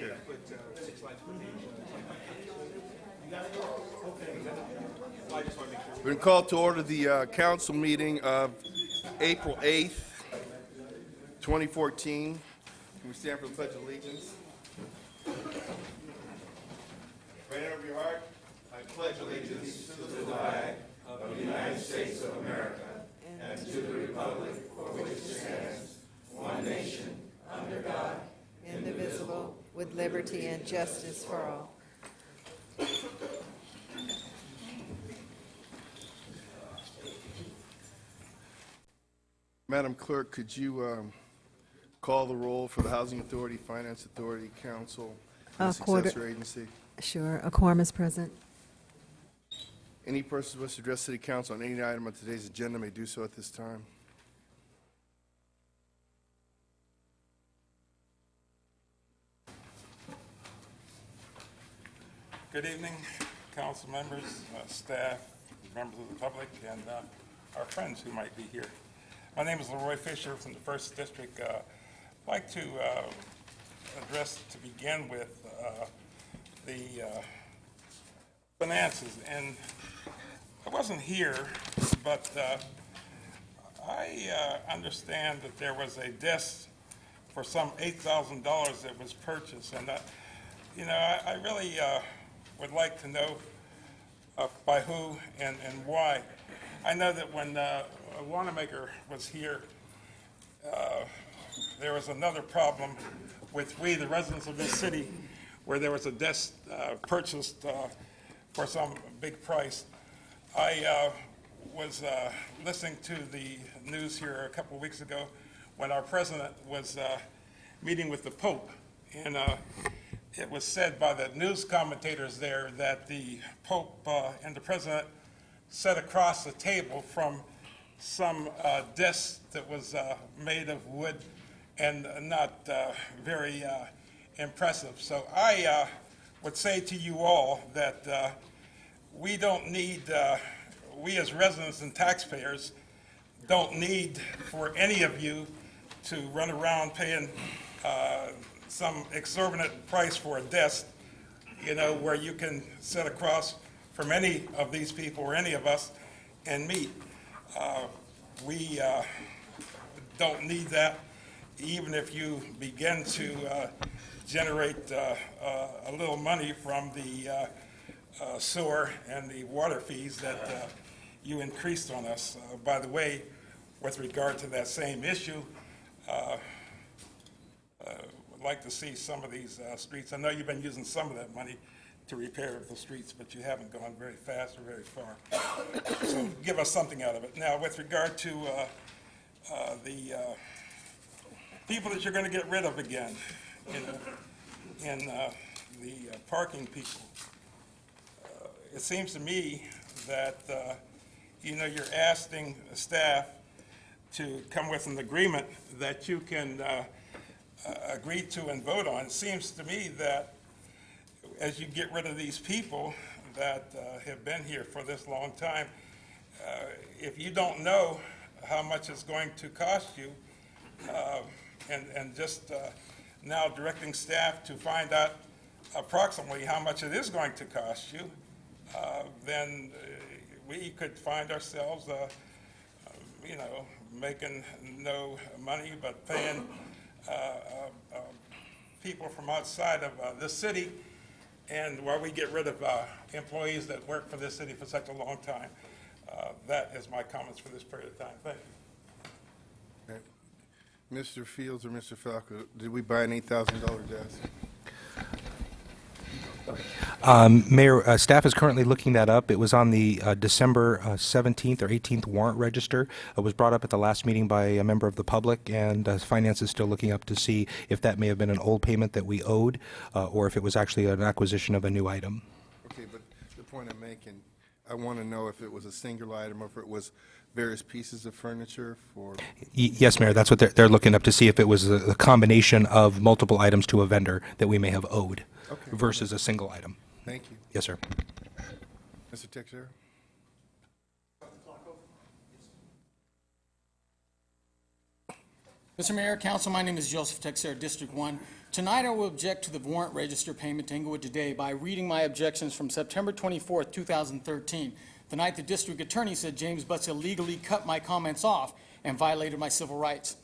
Okay. We're going to call to order the council meeting of April 8th, 2014. Can we stand for the Pledge of Allegiance? Right over your heart. I pledge allegiance to the flag of the United States of America and to the republic for which it stands, one nation, under God, indivisible, with liberty and justice for all. Madam Clerk, could you call the roll for the Housing Authority, Finance Authority, Council, and Successor Agency? Sure. A quorum is present. Any person who wishes to address City Council on any item on today's agenda may do so at this time. Good evening, council members, staff, members of the public, and our friends who might be here. My name is Leroy Fisher from the 1st District. I'd like to address, to begin with, the finances. And I wasn't here, but I understand that there was a desk for some $8,000 that was purchased. And, I really would like to know by who and why. I know that when Wanamaker was here, there was another problem with we, the residents of this city, where there was a desk purchased for some big price. I was listening to the news here a couple of weeks ago when our president was meeting with the Pope, and it was said by the news commentators there that the Pope and the president sat across the table from some desk that was made of wood and not very impressive. So I would say to you all that we don't need, we as residents and taxpayers don't need for any of you to run around paying some exorbitant price for a desk, where you can sit across from any of these people or any of us and meet. We don't need that, even if you begin to generate a little money from the sewer and the water fees that you increased on us. By the way, with regard to that same issue, would like to see some of these streets. I know you've been using some of that money to repair the streets, but you haven't gone very fast or very far. So give us something out of it. Now, with regard to the people that you're going to get rid of again, and the parking people, it seems to me that, you're asking staff to come with an agreement that you can agree to and vote on. It seems to me that as you get rid of these people that have been here for this long time, if you don't know how much it's going to cost you, and just now directing staff to find out approximately how much it is going to cost you, then we could find ourselves, making no money but paying people from outside of this city, and while we get rid of employees that work for this city for such a long time. That is my comments for this period of time. Thank you. Okay. Mr. Fields or Mr. Falco, did we buy an $8,000 desk? Mayor, staff is currently looking that up. It was on the December 17th or 18th warrant register. It was brought up at the last meeting by a member of the public, and finance is still looking up to see if that may have been an old payment that we owed, or if it was actually an acquisition of a new item. Okay, but the point I'm making, I want to know if it was a single item or if it was various pieces of furniture for... Yes, Mayor, that's what they're looking up to see, if it was a combination of multiple items to a vendor that we may have owed versus a single item. Thank you. Yes, sir. Mr. Teixeira? Mr. Mayor, Council, my name is Joseph Texera, District 1. Tonight I will object to the warrant register payment to Inglewood today by reading my objections from September 24, 2013, the night the district attorney said James Butts illegally cut my comments off and violated my civil rights.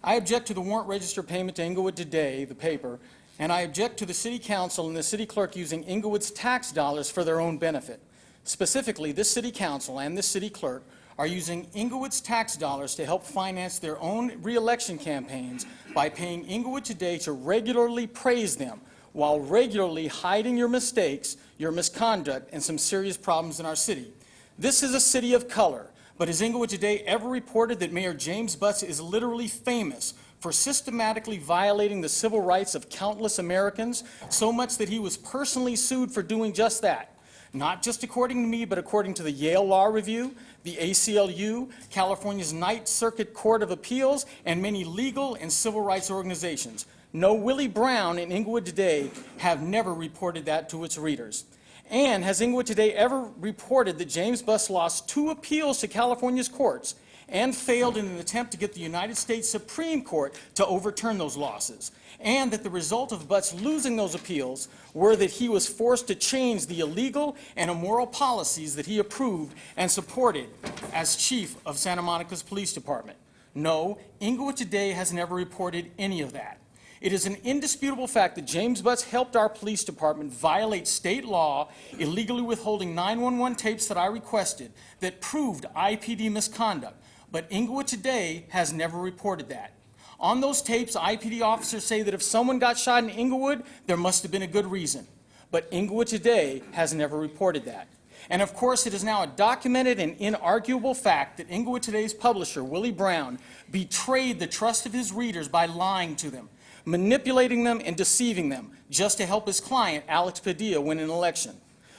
I object to the warrant register payment to Inglewood today, the paper, and I object to the City Council and the City Clerk using Inglewood's tax dollars for their own benefit. Specifically, this City Council and this City Clerk are using Inglewood's tax dollars to help finance their own re-election campaigns by paying Inglewood today to regularly praise them while regularly hiding your mistakes, your misconduct, and some serious problems in our city. This is a city of color, but has Inglewood today ever reported that Mayor James Butts is literally famous for systematically violating the civil rights of countless Americans, so much that he was personally sued for doing just that? Not just according to me, but according to the Yale Law Review, the ACLU, California's Ninth Circuit Court of Appeals, and many legal and civil rights organizations. No, Willie Brown and Inglewood Today have never reported that to its readers. And has Inglewood Today ever reported that James Butts lost 2 appeals to California's courts and failed in an attempt to get the United States Supreme Court to overturn those losses, and that the result of Butts losing those appeals were that he was forced to change the illegal and immoral policies that he approved and supported as chief of Santa Monica's police department? No, Inglewood Today has never reported any of that. It is an indisputable fact that James Butts helped our police department violate state law, illegally withholding 911 tapes that I requested that proved IPD misconduct. But Inglewood Today has never reported that. On those tapes, IPD officers say that if someone got shot in Inglewood, there must have been a good reason. But Inglewood Today has never reported that. And of course, it is now a documented and inarguable fact that Inglewood Today's publisher, Willie Brown, betrayed the trust of his readers by lying to them, manipulating them and deceiving them just to help his client, Alex Padilla, win an election.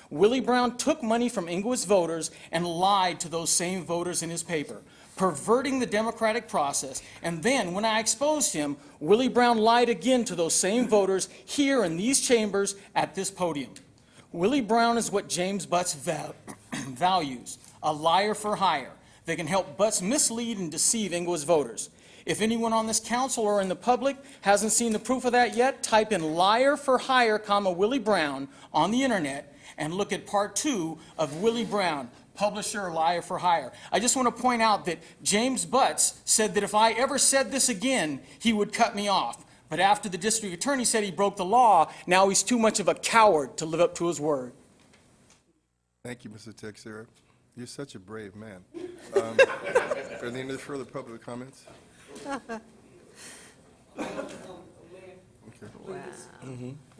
Willie Brown took money from Inglewood's voters and lied to those same voters in his paper, perverting the democratic process. And then, when I exposed him, Willie Brown lied again to those same voters here in these chambers at this podium. Willie Brown is what James Butts values, a liar for hire that can help Butts mislead and deceive Inglewood's voters. If anyone on this council or in the public hasn't seen the proof of that yet, type in liar for hire, Willie Brown on the internet and look at part 2 of Willie Brown, publisher, liar for hire. I just want to point out that James Butts said that if I ever said this again, he would cut me off. But after the district attorney said he broke the law, now he's too much of a coward to live up to his word. Thank you, Mr. Texera. You're such a brave man. Are there any further public comments? Okay. Wow.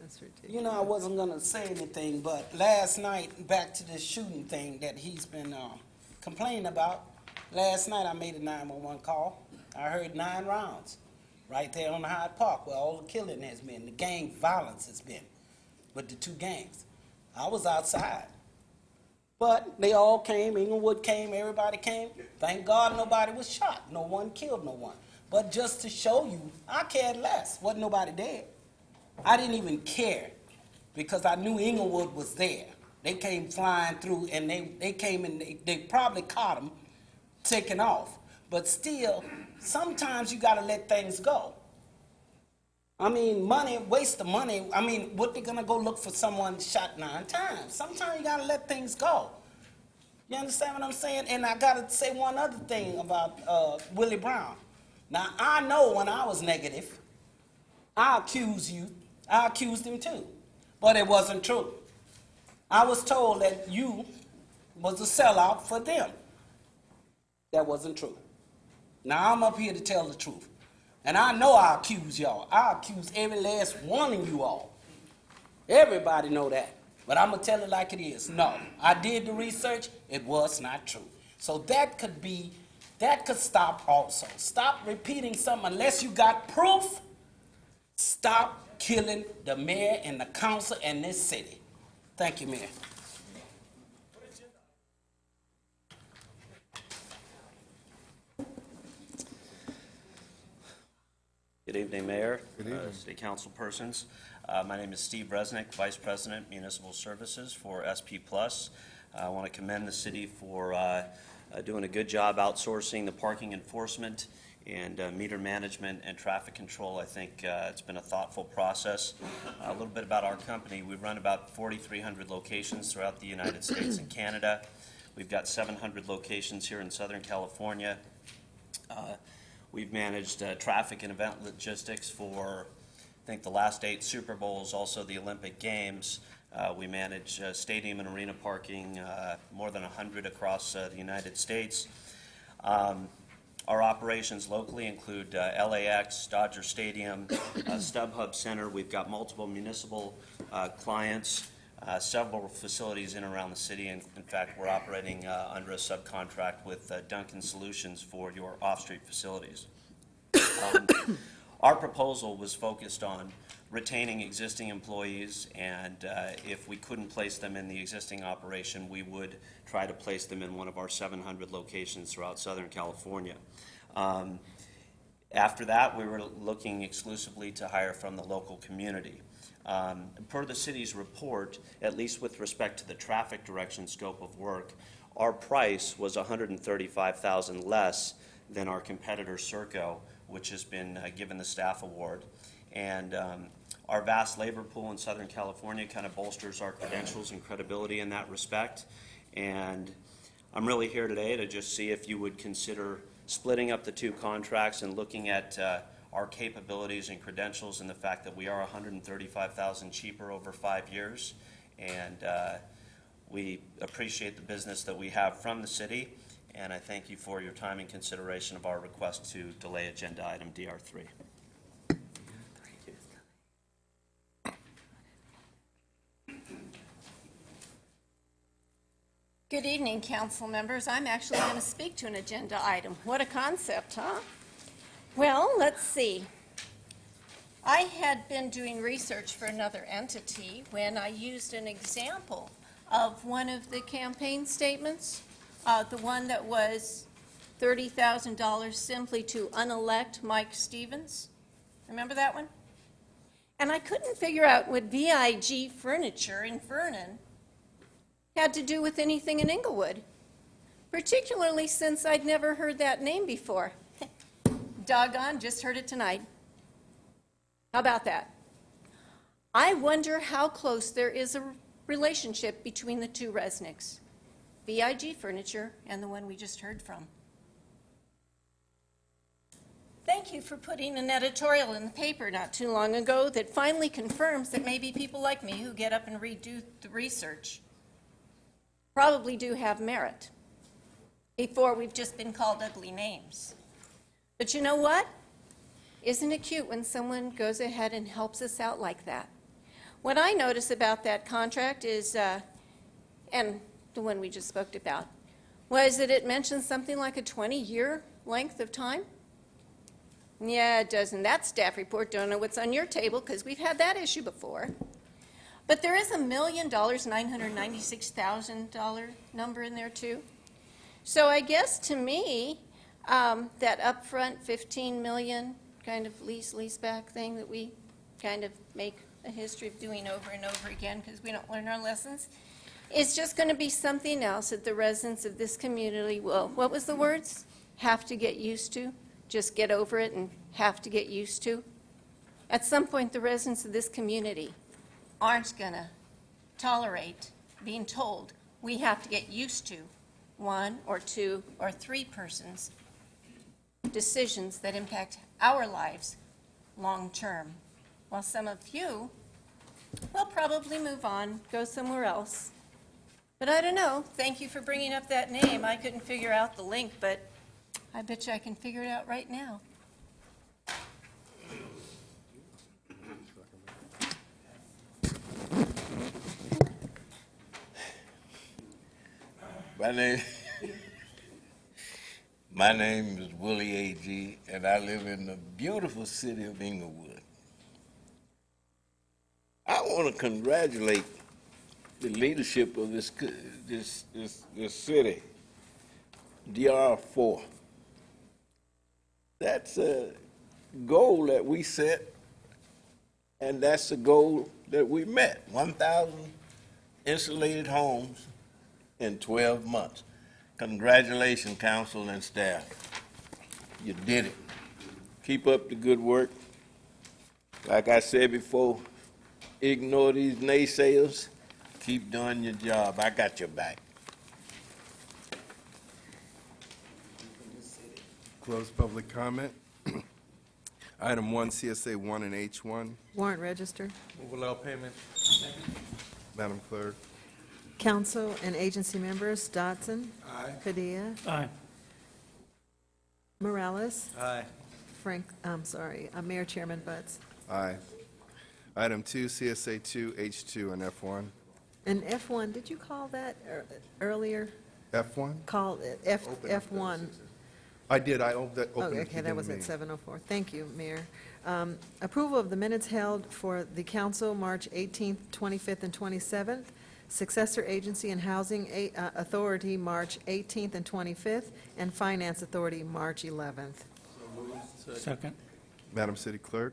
That's ridiculous. You know, I wasn't going to say anything, but last night, back to this shooting thing that he's been complaining about, last night I made a 911 call. I heard 9 rounds right there on the Hyde Park where all the killing has been, the gang violence has been with the 2 gangs. I was outside. But they all came, Inglewood came, everybody came. Thank God nobody was shot. No one killed no one. But just to show you, I cared less. Wasn't nobody dead. I didn't even care because I knew Inglewood was there. They came flying through and they came and they probably caught him taking off. But still, sometimes you got to let things go. I mean, money, waste of money. I mean, what they gonna go look for someone shot 9 times? Sometimes you gotta let things go. You understand what I'm saying? And I gotta say one other thing about Willie Brown. Now, I know when I was negative, I accused him too, but it wasn't true. I was told that you was a sellout for them. That wasn't true. Now, I'm up here to tell the truth. And I know I accuse y'all. I accuse every last one of you all. Everybody know that. But I'm going to tell it like it is. No, I did the research. It was not true. So that could stop also. Stop repeating something unless you got proof. Stop killing the mayor and the council in this city. Thank you, Mayor. Good evening, Mayor, Good evening. City Council persons. My name is Steve Resnick, Vice President, Municipal Services for SP+. I want to commend the city for doing a good job outsourcing the parking enforcement and meter management and traffic control. I think it's been a thoughtful process. A little bit about our company. We run about 4,300 locations throughout the United States and Canada. We've got 700 locations here in Southern California. We've managed traffic and event logistics for, I think, the last 8 Super Bowls, also the Olympic Games. We manage stadium and arena parking, more than 100 across the United States. Our operations locally include LAX, Dodger Stadium, StubHub Center. We've got multiple municipal clients, several facilities in and around the city. And in fact, we're operating under a subcontract with Duncan Solutions for your off-street facilities. Our proposal was focused on retaining existing employees, and if we couldn't place them in the existing operation, we would try to place them in one of our 700 locations throughout Southern California. After that, we were looking exclusively to hire from the local community. Per the city's report, at least with respect to the traffic direction scope of work, our price was $135,000 less than our competitor Serco, which has been given the staff award. And our vast labor pool in Southern California kind of bolsters our credentials and credibility in that respect. And I'm really here today to just see if you would consider splitting up the 2 contracts and looking at our capabilities and credentials and the fact that we are $135,000 cheaper over 5 years. And we appreciate the business that we have from the city. And I thank you for your time and consideration of our request to delay agenda item DR3. Good evening, council members. I'm actually going to speak to an agenda item. What a concept, huh? Well, let's see. I had been doing research for another entity when I used an example of one of the campaign statements, the one that was $30,000 simply to unelect Mike Stevens. Remember that one? And I couldn't figure out what VIG Furniture in Vernon had to do with anything in Inglewood, particularly since I'd never heard that name before. Doggone, just heard it tonight. How about that? I wonder how close there is a relationship between the 2 Resnicks, VIG Furniture and the one we just heard from. Thank you for putting an editorial in the paper not too long ago that finally confirms that maybe people like me who get up and redo the research probably do have merit before we've just been called ugly names. But you know what? Isn't it cute when someone goes ahead and helps us out like that? What I notice about that contract is, and the one we just spoke about, was that it mentions something like a 20-year length of time. Yeah, it does. And that staff report don't know what's on your table because we've had that issue before. But there is $1,996,000 number in there too. So I guess to me, that upfront $15 million kind of lease-back thing that we kind of make a history of doing over and over again because we don't learn our lessons, is just going to be something else that the residents of this community will, what was the words? Have to get used to. Just get over it and have to get used to. At some point, the residents of this community aren't going to tolerate being told we have to get used to 1 or 2 or 3 persons' decisions that impact our lives long term. While some of you will probably move on, go somewhere else. But I don't know. Thank you for bringing up that name. I couldn't figure out the link, but I bet you I can figure it out right now. My name is Willie A.G., and I live in the beautiful city of Inglewood. I want to congratulate the leadership of this city, DR4. That's a goal that we set, and that's the goal that we met. 1,000 insulated homes in 12 months. Congratulations, council and staff. You did it. Keep up the good work. Like I said before, ignore these naysayers. Keep doing your job. I got your back. Close public comment. Item 1, CSA 1 and H1. Warrant register. Move allow payment. Madam Clerk. Council and agency members, Dodson. Aye. Padilla. Aye. Morales. Aye. Mayor Chairman Butts. Aye. Item 2, CSA 2, H2, and F1. And F1, did you call that earlier? F1? Call it F1. I did, I opened that. Oh, opened at the okay, beginning that of was the at meeting. 7:04. Thank you, Mayor. Approval of the minutes held for the council, March 18th, 25th, and 27th. Successor Agency and Housing Authority, March 18th and 25th, and Finance Authority, March 11th. Second. Madam City Clerk.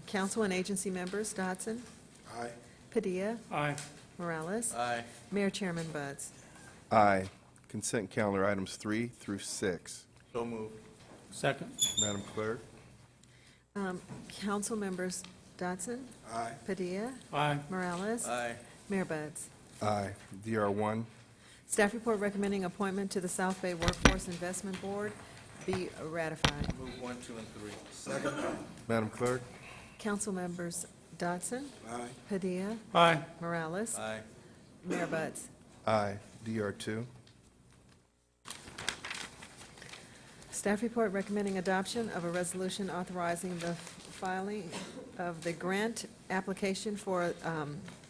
Council and agency members, Dodson. Aye. Padilla. Aye. Morales. Aye. Mayor Chairman Butts. Aye. Consent calendar items 3 through 6. So moved. Second. Madam Clerk. Council members, Dodson. Aye. Padilla. Aye. Morales. Aye. Mayor Butts. Aye. DR1. Staff report recommending appointment to the South Bay Workforce Investment Board be ratified. Move 1, 2, and 3. Second. Madam Clerk. Council members, Dodson. Aye. Padilla. Aye. Morales. Aye. Mayor Butts. Aye. DR2. Staff report recommending adoption of a resolution authorizing the filing of the grant application for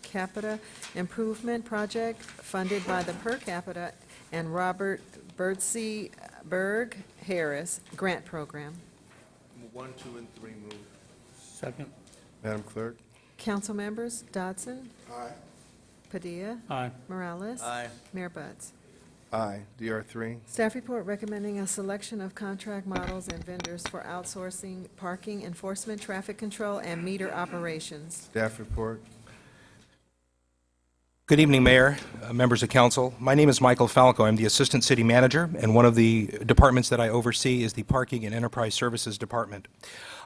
capita improvement project funded by the Per Capita and Robert Birdsey Berg Harris Grant Program. Move 1, 2, and 3 move. Second. Madam Clerk. Council members, Dodson. Aye. Padilla. Aye. Morales. Aye. Mayor Butts. Aye. DR3. Staff report recommending a selection of contract models and vendors for outsourcing parking enforcement, traffic control, and meter operations. Staff report. Good evening, Mayor, members of council. My name is Michael Falco. I'm the Assistant City Manager, and one of the departments that I oversee is the Parking and Enterprise Services Department.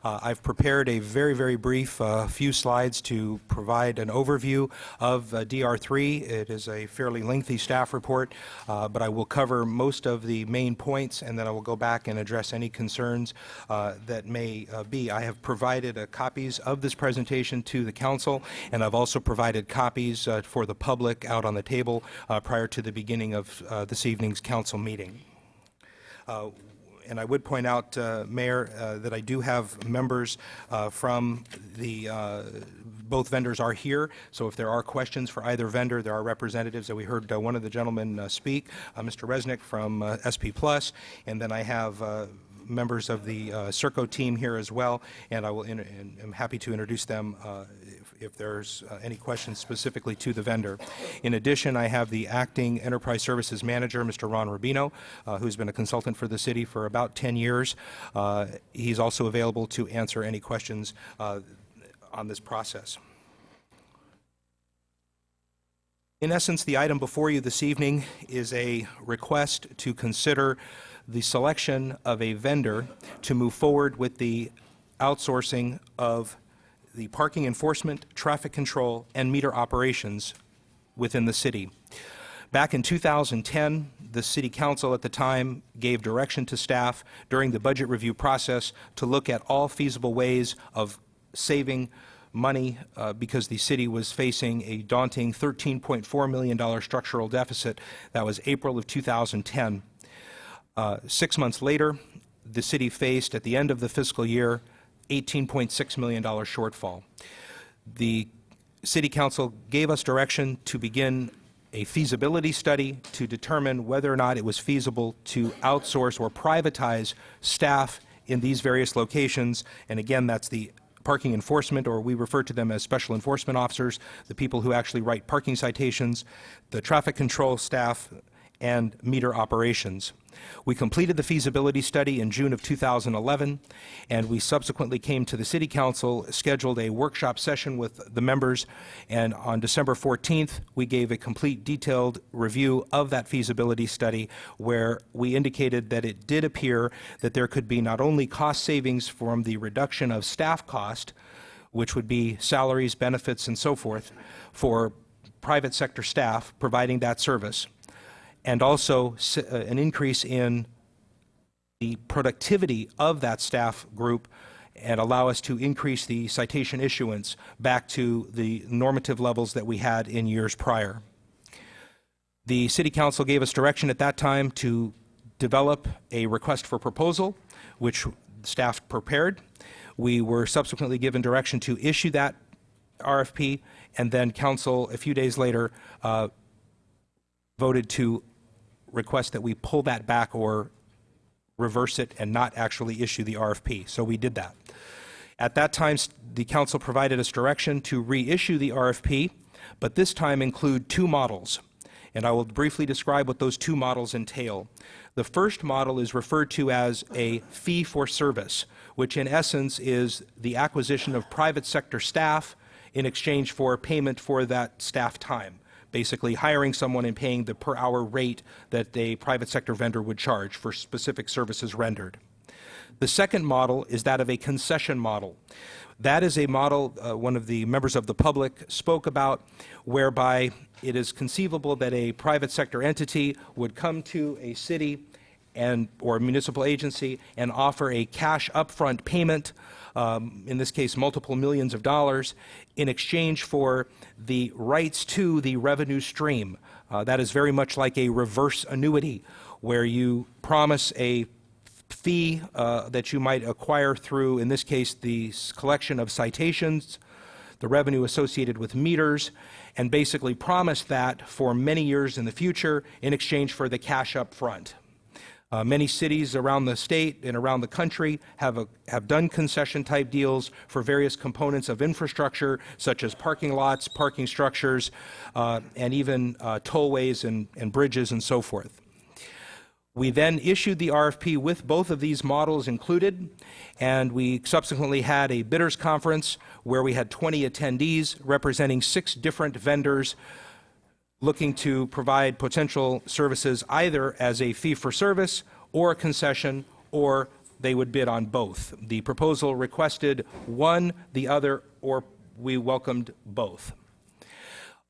I've prepared a very, very brief few slides to provide an overview of DR3. It is a fairly lengthy staff report, but I will cover most of the main points, and then I will go back and address any concerns that may be. I have provided copies of this presentation to the council, and I've also provided copies for the public out on the table prior to the beginning of this evening's council meeting. And I would point out, Mayor, that I do have members from the, both vendors are here, so if there are questions for either vendor, there are representatives that we heard one of the gentlemen speak, Mr. Resnick from SP Plus, and then I have members of the Serco team here as well, and I'm happy to introduce them if there's any questions specifically to the vendor. In addition, I have the Acting Enterprise Services Manager, Mr. Ron Rubino, who's been a consultant for the city for about 10 years. He's also available to answer any questions on this process. In essence, the item before you this evening is a request to consider the selection of a vendor to move forward with the outsourcing of the parking enforcement, traffic control, and meter operations within the city. Back in 2010, the City Council at the time gave direction to staff during the budget review process to look at all feasible ways of saving money because the city was facing a daunting $13.4 million structural deficit. That was April of 2010. 6 months later, the city faced, at the end of the fiscal year, $18.6 million shortfall. The City Council gave us direction to begin a feasibility study to determine whether or not it was feasible to outsource or privatize staff in these various locations. And again, that's the parking enforcement, or we refer to them as special enforcement officers, the people who actually write parking citations, the traffic control staff, and meter operations. We completed the feasibility study in June of 2011, and we subsequently came to the City Council, scheduled a workshop session with the members, and on December 14th, we gave a complete detailed review of that feasibility study where we indicated that it did appear that there could be not only cost savings from the reduction of staff cost, which would be salaries, benefits, and so forth, for private sector staff providing that service, and also an increase in the productivity of that staff group and allow us to increase the citation issuance back to the normative levels that we had in years prior. The City Council gave us direction at that time to develop a request for proposal, which staff prepared. We were subsequently given direction to issue that RFP, and then Council, a few days later, voted to request that we pull that back or reverse it and not actually issue the RFP. So we did that. At that time, the council provided us direction to reissue the RFP, but this time include two models. And I will briefly describe what those two models entail. The first model is referred to as a fee for service, which in essence is the acquisition of private sector staff in exchange for payment for that staff time. Basically hiring someone and paying the per hour rate that a private sector vendor would charge for specific services rendered. The second model is that of a concession model. That is a model one of the members of the public spoke about, whereby it is conceivable that a private sector entity would come to a city or a municipal agency and offer a cash upfront payment, in this case multiple millions of dollars, in exchange for the rights to the revenue stream. That is very much like a reverse annuity, where you promise a fee that you might acquire through, in this case, the collection of citations, the revenue associated with meters, and basically promise that for many years in the future in exchange for the cash up front. Many cities around the state and around the country have done concession-type deals for various components of infrastructure, such as parking lots, parking structures, and even tollways and bridges and so forth. We then issued the RFP with both of these models included, and we subsequently had a bidders conference where we had 20 attendees representing 6 different vendors looking to provide potential services either as a fee-for-service or a concession, or they would bid on both. The proposal requested one, the other, or we welcomed both.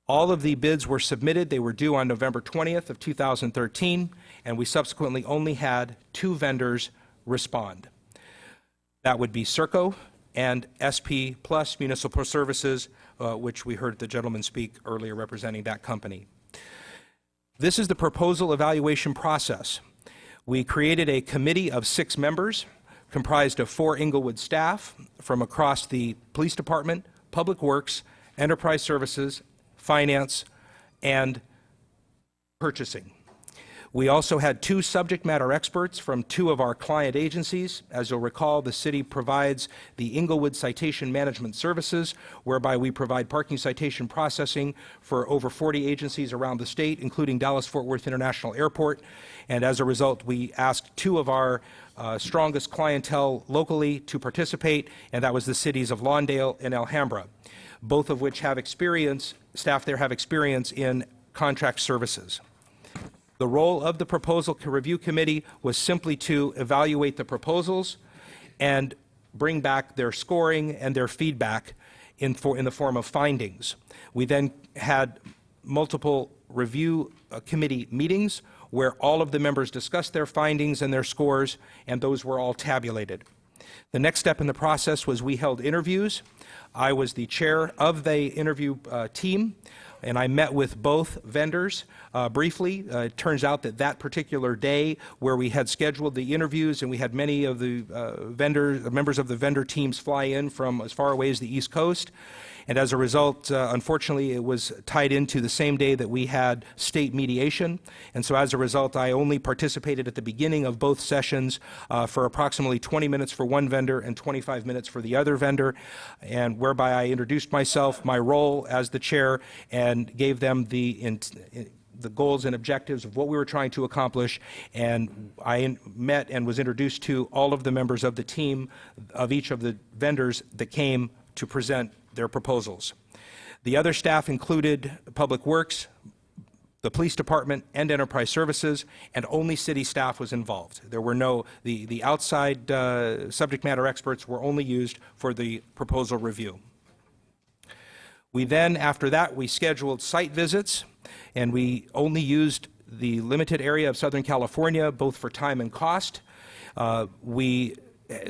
All of the bids were submitted. They were due on November 20th of 2013, and we subsequently only had 2 vendors respond. That would be Serco and SP Plus Municipal Services, which we heard the gentleman speak earlier representing that company. This is the proposal evaluation process. We created a committee of 6 members comprised of 4 Inglewood staff from across the Police Department, Public Works, Enterprise Services, Finance, and Purchasing. We also had 2 subject matter experts from 2 of our client agencies. As you'll recall, the city provides the Inglewood Citation Management Services, whereby we provide parking citation processing for over 40 agencies around the state, including Dallas-Fort Worth International Airport. And as a result, we asked 2 of our strongest clientele locally to participate, and that was the cities of Lawndale and Alhambra, both of which have experience, staff there have experience in contract services. The role of the proposal review committee was simply to evaluate the proposals and bring back their scoring and their feedback in the form of findings. We then had multiple review committee meetings where all of the members discussed their findings and their scores, and those were all tabulated. The next step in the process was we held interviews. I was the chair of the interview team, and I met with both vendors briefly. It turns out that that particular day where we had scheduled the interviews and we had many of the members of the vendor teams fly in from as far away as the East Coast, and as a result, unfortunately, it was tied into the same day that we had state mediation, and so as a result, I only participated at the beginning of both sessions for approximately 20 minutes for one vendor and 25 minutes for the other vendor, and whereby I introduced myself, my role as the chair, and gave them the the goals and objectives of what we were trying to accomplish, and I met and was introduced to all of the members of the team of each of the vendors that came to present their proposals. The other staff included Public Works, the Police Department, and Enterprise Services, and only city staff was involved. There were no, the outside subject matter experts were only used for the proposal review. We then, after that, we scheduled site visits, and we only used the limited area of Southern California, both for time and cost. We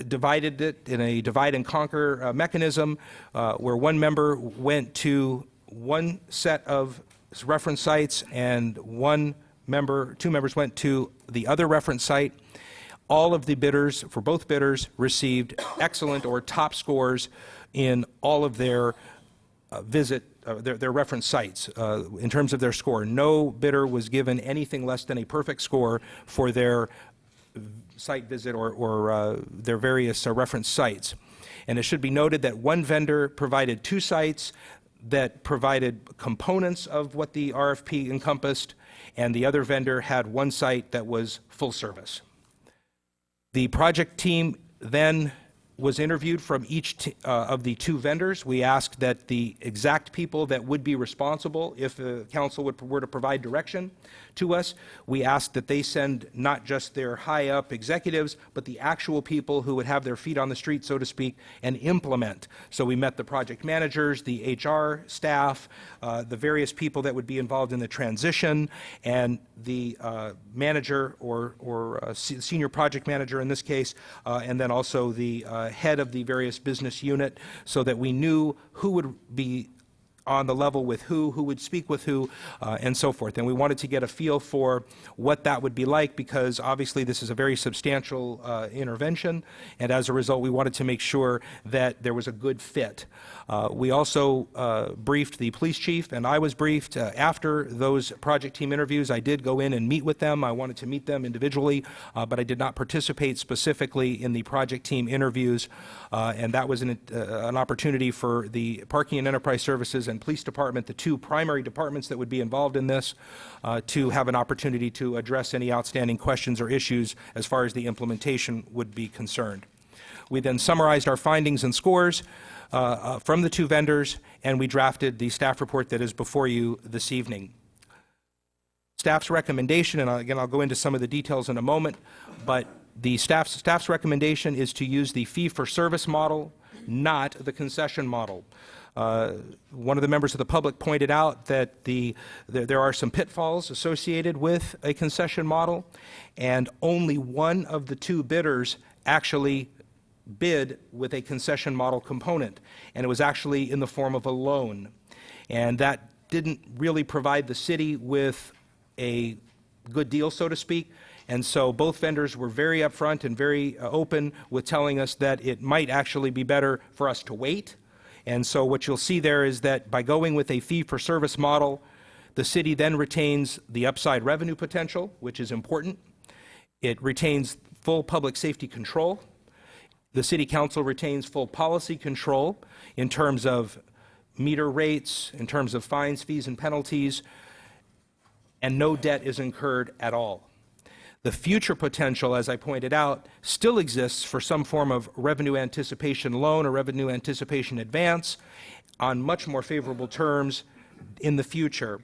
divided it in a divide and conquer mechanism, where one member went to one set of reference sites and two members went to the other reference site. All of the bidders, for both bidders, received excellent or top scores in all of their their reference sites in terms of their score. No bidder was given anything less than a perfect score for their site visit or their various reference sites. And it should be noted that one vendor provided two sites that provided components of what the RFP encompassed, and the other vendor had one site that was full service. The project team then was interviewed from each of the two vendors. We asked that the exact people that would be responsible if the council were to provide direction to us, we asked that they send not just their high-up executives, but the actual people who would have their feet on the street, so to speak, and implement. So we met the project managers, the HR staff, the various people that would be involved in the transition, and the manager or senior project manager in this case, and then also the head of the various business unit, so that we knew who would be on the level with who would speak with who, and so forth. And we wanted to get a feel for what that would be like, because obviously this is a very substantial intervention, and as a result we wanted to make sure that there was a good fit. We also briefed the police chief, and I was briefed after those project team interviews. I did go in and meet with them. I wanted to meet them individually, but I did not participate specifically in the project team interviews, and that was an opportunity for the Parking and Enterprise Services and Police Department, the two primary departments that would be involved in this, to have an opportunity to address any outstanding questions or issues as far as the implementation would be concerned. We then summarized our findings and scores from the two vendors, and we drafted the staff report that is before you this evening. Staff's recommendation, and again I'll go into some of the details in a moment, but the staff's recommendation is to use the fee-for-service model, not the concession model. One of the members of the public pointed out that there are some pitfalls associated with a concession model, and only one of the two bidders actually bid with a concession model component, and it was actually in the form of a loan. And that didn't really provide the city with a good deal, so to speak. And so both vendors were very upfront and very open with telling us that it might actually be better for us to wait. And so what you'll see there is that by going with a fee-for-service model, the city then retains the upside revenue potential, which is important. It retains full public safety control. The City Council retains full policy control in terms of meter rates, in terms of fines, fees, and penalties, and no debt is incurred at all. The future potential, as I pointed out, still exists for some form of revenue anticipation loan or revenue anticipation advance on much more favorable terms in the future.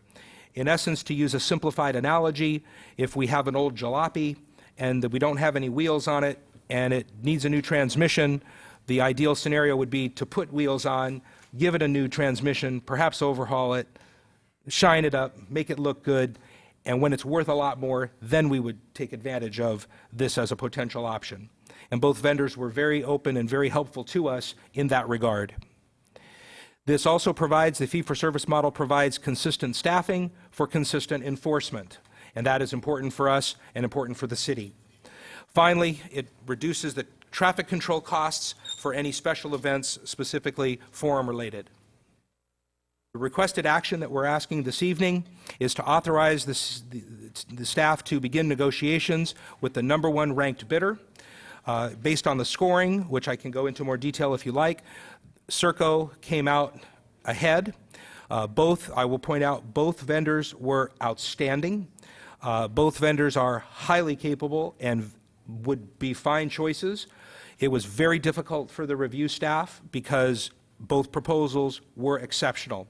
In essence, to use a simplified analogy, if we have an old jalopy and that we don't have any wheels on it and it needs a new transmission, the ideal scenario would be to put wheels on, give it a new transmission, perhaps overhaul it, shine it up, make it look good, and when it's worth a lot more, then we would take advantage of this as a potential option. And both vendors were very open and very helpful to us in that regard. This also provides, the fee-for-service model provides consistent staffing for consistent enforcement, and that is important for us and important for the city. Finally, it reduces the traffic control costs for any special events, specifically forum-related. The requested action that we're asking this evening is to authorize the staff to begin negotiations with the number one ranked bidder. Based on the scoring, which I can go into more detail if you like, Serco came out ahead. Both, I will point out, both vendors were outstanding. Both vendors are highly capable and would be fine choices. It was very difficult for the review staff because both proposals were exceptional.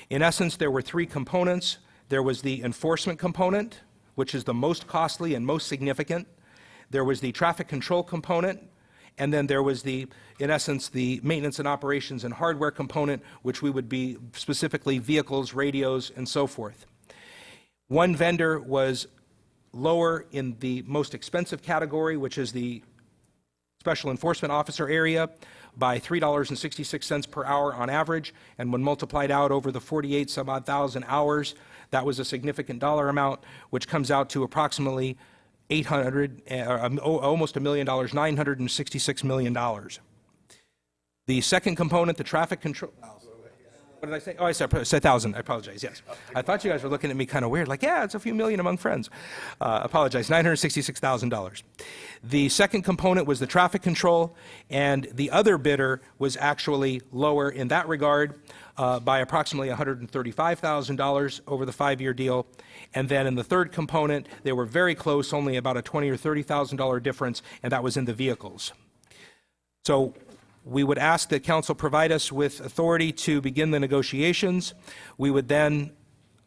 In essence, there were three components. There was the enforcement component, which is the most costly and most significant. There was the traffic control component, and then there was the, in essence, the maintenance and operations and hardware component, which we would be specifically vehicles, radios, and so forth. One vendor was lower in the most expensive category, which is the special enforcement officer area, by $3.66 per hour on average, and when multiplied out over the 48 some odd thousand hours, that was a significant dollar amount, which comes out to approximately almost $1 million, $966 million. The second component, the traffic control. What did I say? Oh, I said 1,000. I apologize. Yes, I thought you guys were looking at me kind of weird, like, yeah, it's a few million among friends. Apologize. $966,000. The second component was the traffic control, and the other bidder was actually lower in that regard by approximately $135,000 over the 5-year deal. And then in the third component, they were very close, only about a $20,000 or $30,000 difference, and that was in the vehicles. So we would ask that council provide us with authority to begin the negotiations. We would then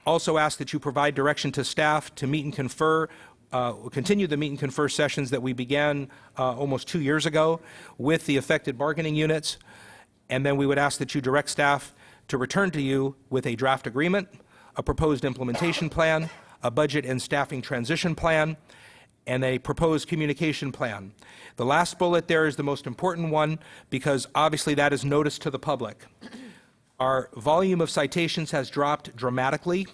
also ask that you provide direction to staff to meet and confer, continue the meet and confer sessions that we began almost 2 years ago with the affected bargaining units. And then we would ask that you direct staff to return to you with a draft agreement, a proposed implementation plan, a budget and staffing transition plan, and a proposed communication plan. The last bullet there is the most important one because obviously that is notice to the public. Our volume of citations has dropped dramatically.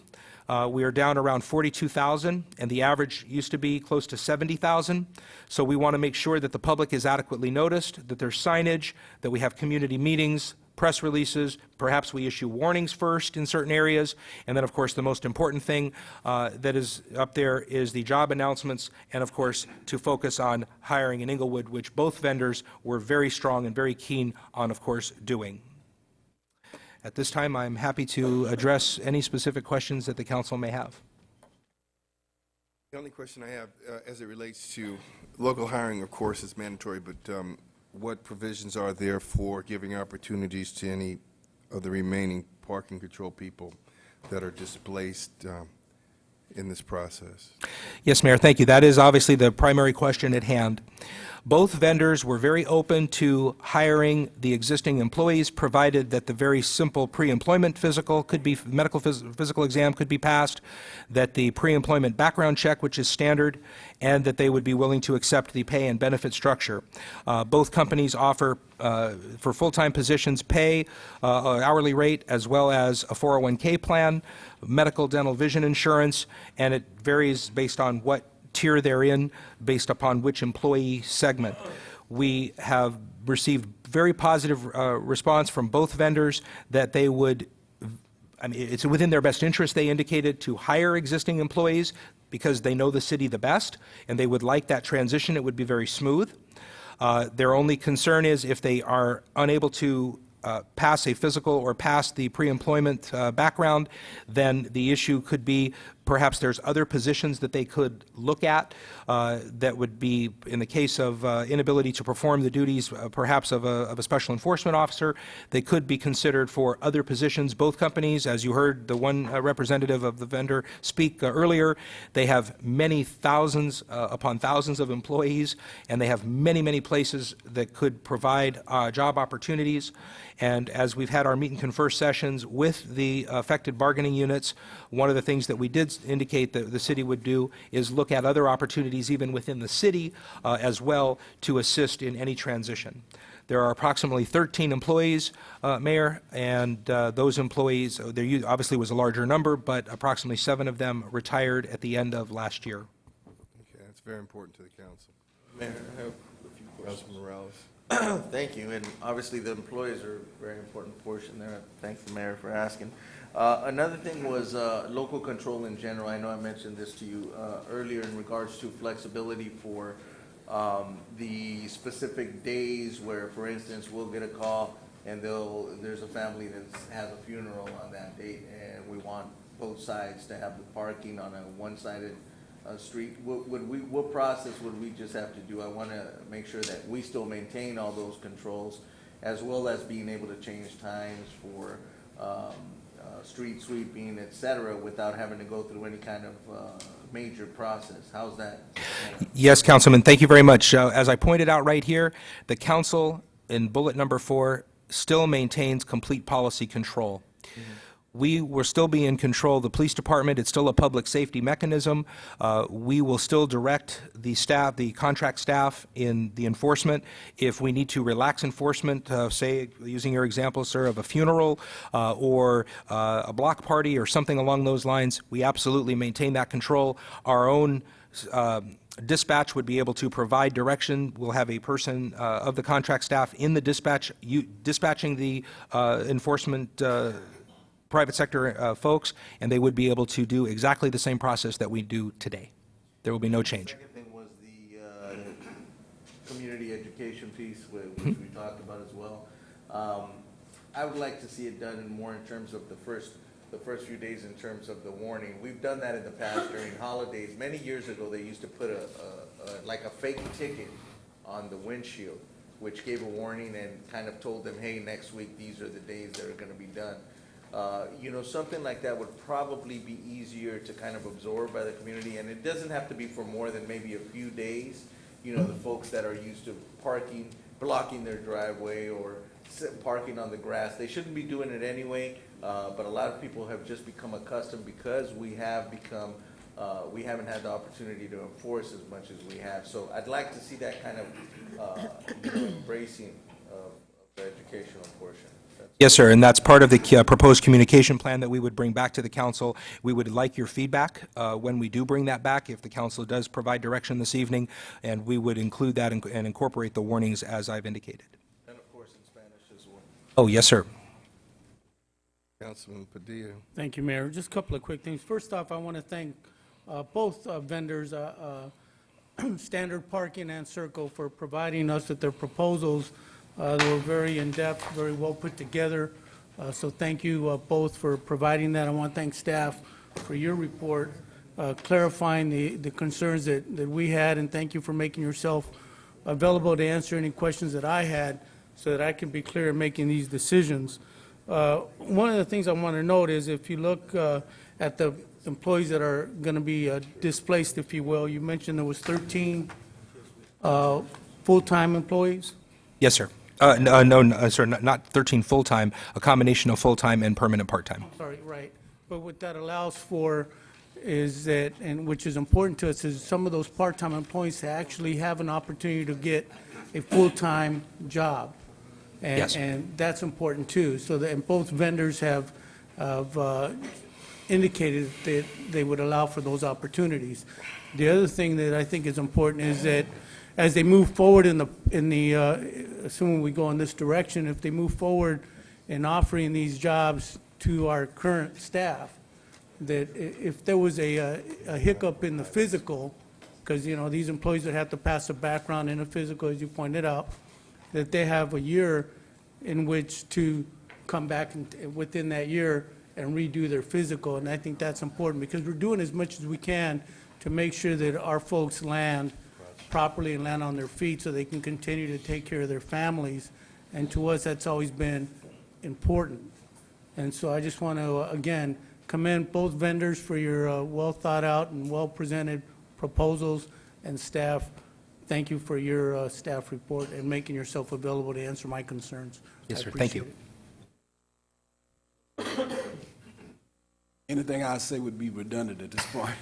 We are down around 42,000, and the average used to be close to 70,000. So we want to make sure that the public is adequately noticed, that there's signage, that we have community meetings, press releases, perhaps we issue warnings first in certain areas, and then of course the most important thing that is up there is the job announcements, and of course to focus on hiring in Inglewood, which both vendors were very strong and very keen on, of course, doing. At this time, I'm happy to address any specific questions that the council may have. The only question I have, as it relates to local hiring, of course, is mandatory, but what provisions are there for giving opportunities to any of the remaining parking control people that are displaced in this process? Yes, Mayor, thank you. That is obviously the primary question at hand. Both vendors were very open to hiring the existing employees, provided that the very simple pre-employment physical could be, physical exam could be passed, that the pre-employment background check, which is standard, and that they would be willing to accept the pay and benefit structure. Both companies offer, for full-time positions, pay, hourly rate, as well as a 401k plan, medical, dental, vision insurance, and it varies based on what tier they're in, based upon which employee segment. We have received very positive response from both vendors that they would, I mean, it's within their best interest, they indicated, to hire existing employees because they know the city the best, and they would like that transition. It would be very smooth. Their only concern is if they are unable to pass a physical or pass the pre-employment background, then the issue could be perhaps there's other positions that they could look at that would be, in the case of inability to perform the duties perhaps of a special enforcement officer, they could be considered for other positions. Both companies, as you heard the one representative of the vendor speak earlier, they have many thousands upon thousands of employees, and they have many, many places that could provide job opportunities. And as we've had our meet and confer sessions with the affected bargaining units, one of the things that we did indicate that the city would do is look at other opportunities even within the city as well to assist in any transition. There are approximately 13 employees, Mayor, and those employees, there obviously was a larger number, but approximately 7 of them retired at the end of last year. Okay, that's very important to the council. Mayor, I have a few questions. Councilman Morales. Thank you, and obviously the employees are a very important portion there. Thanks the mayor for asking. Another thing was local control in general. I know I mentioned this to you earlier in regards to flexibility for the specific days where, for instance, we'll get a call and there's a family that has a funeral on that date, and we want both sides to have the parking on a one-sided street, what process would we just have to do? I want to make sure that we still maintain all those controls, as well as being able to change times for street sweeping, et cetera, without having to go through any kind of major process. How's that? Yes, Councilman, thank you very much. As I pointed out right here, the council in bullet number 4 still maintains complete policy control. We will still be in control. The police department, it's still a public safety mechanism. We will still direct the staff, the contract staff in the enforcement. If we need to relax enforcement, say, using your example, sir, of a funeral or a block party or something along those lines, we absolutely maintain that control. Our own dispatch would be able to provide direction. We'll have a person of the contract staff in the dispatching the enforcement private sector folks, and they would be able to do exactly the same process that we do today. There will be no change. The second thing was the community education piece, which we talked about as well. I would like to see it done more in terms of the first few days in terms of the warning. We've done that in the past during holidays. Many years ago, they used to put like a fake ticket on the windshield, which gave a warning and kind of told them, hey, next week, these are the days that are going to be done. Something like that would probably be easier to kind of absorb by the community, and it doesn't have to be for more than maybe a few days. The folks that are used to parking, blocking their driveway or parking on the grass, they shouldn't be doing it anyway, but a lot of people have just become accustomed because we haven't had the opportunity to enforce as much as we have. So I'd like to see that kind of embracing of the educational portion. Yes, sir, and that's part of the proposed communication plan that we would bring back to the council. We would like your feedback when we do bring that back, if the council does provide direction this evening, and we would include that and incorporate the warnings as I've indicated. And of course in Spanish as well. Oh, yes, sir. Councilman Padilla. Thank you, Mayor. Just a couple of quick things. First off, I want to thank both vendors, Standard Parking and Circle, for providing us with their proposals. They were very in-depth, very well put together. So thank you both for providing that. I want to thank staff for your report, clarifying the concerns that we had, and thank you for making yourself available to answer any questions that I had so that I can be clear in making these decisions. One of the things I want to note is if you look at the employees that are going to be displaced, if you will, you mentioned there was 13 full-time employees? Yes, sir. No, sir, not 13 full-time, a combination of full-time and permanent part-time. Sorry, right. But what that allows for is that, and which is important to us, is some of those part-time employees to actually have an opportunity to get a full-time job. And, Yes. and that's important too. So that, and both vendors have indicated that they would allow for those opportunities. The other thing that I think is important is that as they move forward assuming we go in this direction, if they move forward in offering these jobs to our current staff, that if there was a hiccup in the physical, because, these employees would have to pass a background and a physical, as you pointed out, that they have a year in which to come back within that year and redo their physical. And I think that's important because we're doing as much as we can to make sure that our folks land properly and land on their feet so they can continue to take care of their families. And to us, that's always been important. And so I just want to, again, commend both vendors for your well-thought-out and well-presented proposals, and staff, thank you for your staff report and making yourself available to answer my concerns. Yes, I sir. Thank you. appreciate it. Anything I say would be redundant at this point.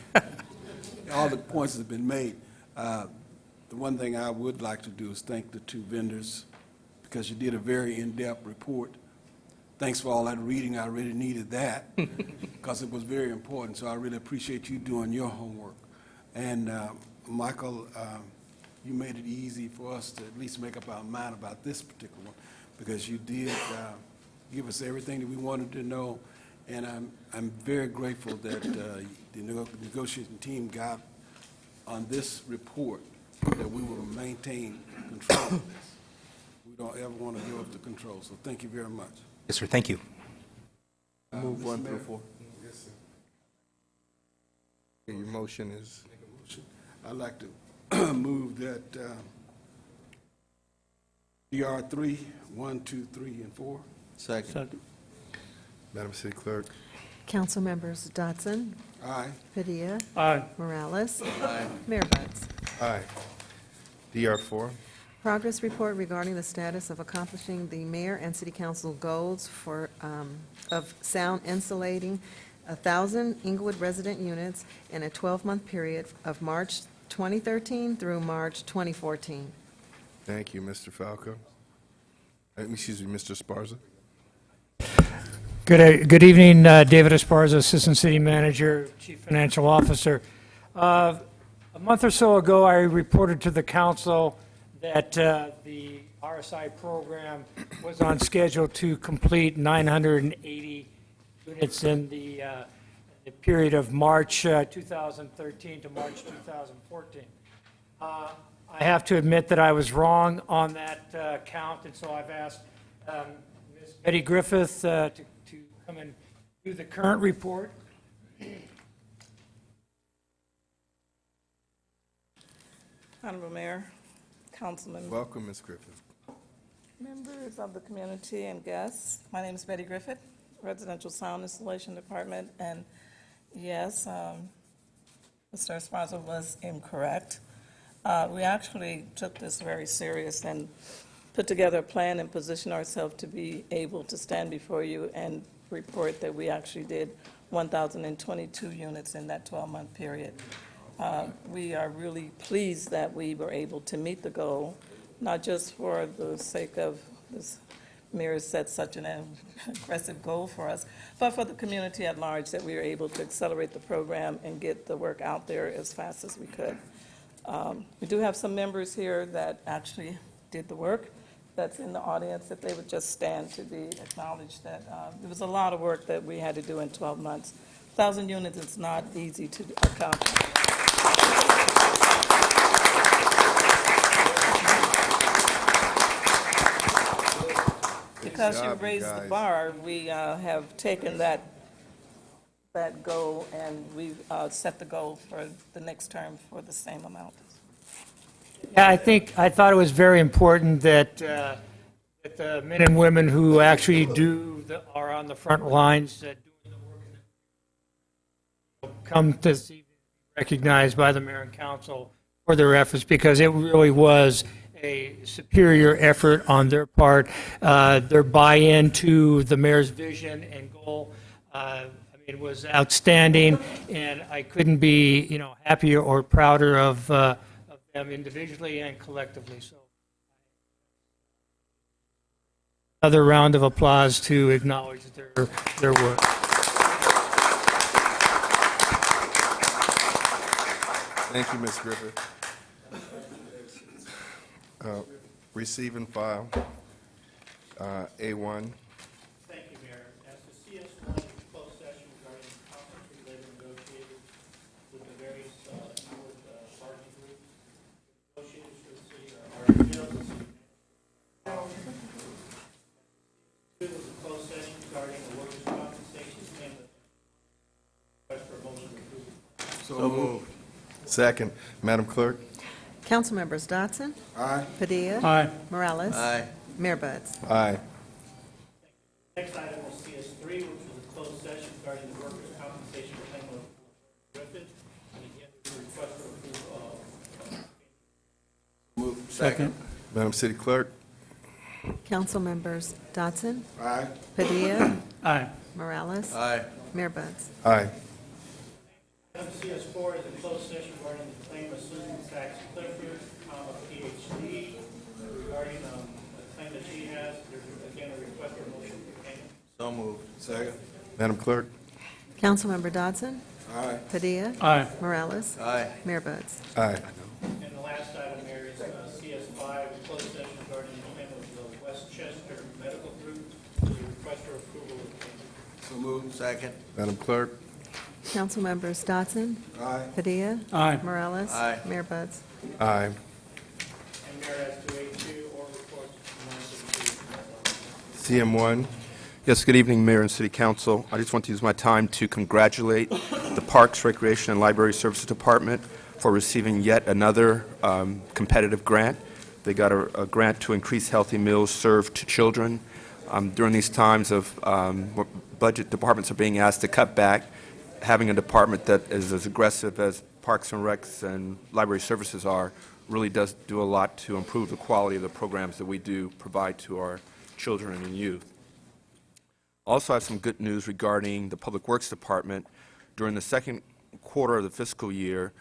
All the points have been made. The one thing I would like to do is thank the two vendors because you did a very in-depth report. Thanks for all that reading. I really needed that because it was very important. So I really appreciate you doing your homework. And Michael, you made it easy for us to at least make up our mind about this particular one because you did give us everything that we wanted to know. And I'm very grateful that the negotiating team got on this report that we will maintain control of this. We We don't ever want to give up the control, so thank you very much. Yes, sir, thank you. Move Mr. 1 through Mayor? 4. Yes, sir. Okay, your motion is, I'd like to move that DR 3, 1, 2, 3, and 4. Second. Madam City Clerk. Council members Dotson, Aye. Padilla, Aye. Morales, Aye. Mayor Buds. Aye. DR 4. Progress report regarding the status of accomplishing the mayor and city council goals for, of sound insulating 1,000 Inglewood resident units in a 12-month period of March 2013 through March 2014. Thank you, Mr. Falco. Excuse me, Mr. Esparza. Good evening, David Esparza, Assistant City Manager, Chief Financial Officer. A month or so ago, I reported to the council that the RSI program was on schedule to complete 980 units in the period of March 2013 to March 2014. I have to admit that I was wrong on that count, and so I've asked Ms. Betty Griffith to come and do the current report. Honorable Mayor, Councilman, Welcome, Ms. Griffith. members of the community and guests. My name is Betty Griffith, Residential Sound Installation Department, and yes, Mr. Esparza was incorrect. We actually took this very serious and put together a plan and positioned ourselves to be able to stand before you and report that we actually did 1,022 units in that 12-month period. We are really pleased that we were able to meet the goal, not just for the sake of this mayor set such an aggressive goal for us, but for the community at large, that we were able to accelerate the program and get the work out there as fast as we could. We do have some members here that actually did the work that's in the audience, if they would just stand to be acknowledged that it was a lot of work that we had to do in 12 months. 1,000 units is not easy to accomplish. Because you job, you raised the guys. bar, we have taken that goal and we've set the goal for the next term for the same amount. Yeah, I thought it was very important that that the men and women who actually are on the front lines doing the work come to see recognized by the mayor and council for their efforts, because it really was a superior effort on their part. Their buy-in to the mayor's vision and goal, it was outstanding, and I couldn't be, happier or prouder of them individually and collectively. So, another round of applause to acknowledge their work. Thank you, Ms. Griffith. Receive and file, A1. Thank you, Mayor. As the CS1 closed session regarding conference-related negotiations with the various Inglewood bargaining groups, negotiators for the city are Bill, the city manager. Two was a closed session regarding the workers' compensation and the request for a motion to approve. So moved. Second. Madam Clerk? Council members Dotson, Aye. Padilla, Aye. Morales, Aye. Mayor Buds. Aye. Next item was CS3, which was a closed session regarding the workers' compensation claim of Griffith, and again, the request for approval of Second. Madam City Clerk? Council members Dotson, Aye. Padilla, Aye. Morales, Aye. Mayor Buds. Aye. Item CS4 is a closed session regarding the claim of Susan Sachs Clifford, PhD, regarding a claim that she has. There's again a request for motion for payment. So moved. Second. Madam Clerk? Councilmember Dodson, Aye. Padilla, Aye. Morales, Aye. Mayor Buds. Aye. And the last item there is CS5, a closed session regarding the claim of the Westchester Medical Group. There's a request for approval of payment. So moved. Second. Madam Clerk? Council members Dodson, Aye. Padilla, Aye. Morales, Aye. Mayor Buds. Aye. And Mayor, as to A2, or reports from CM1. Yes, good evening, Mayor and City Council. I just want to use my time to congratulate the Parks, Recreation, and Library Services Department for receiving yet another competitive grant. They got a grant to increase healthy meals served to children. During these times of budget departments are being asked to cut back, having a department that is as aggressive as Parks and Recs and Library Services are really does do a lot to improve the quality of the programs that we do provide to our children and youth. Also have some good news regarding the Public Works Department. During the second quarter of the fiscal year,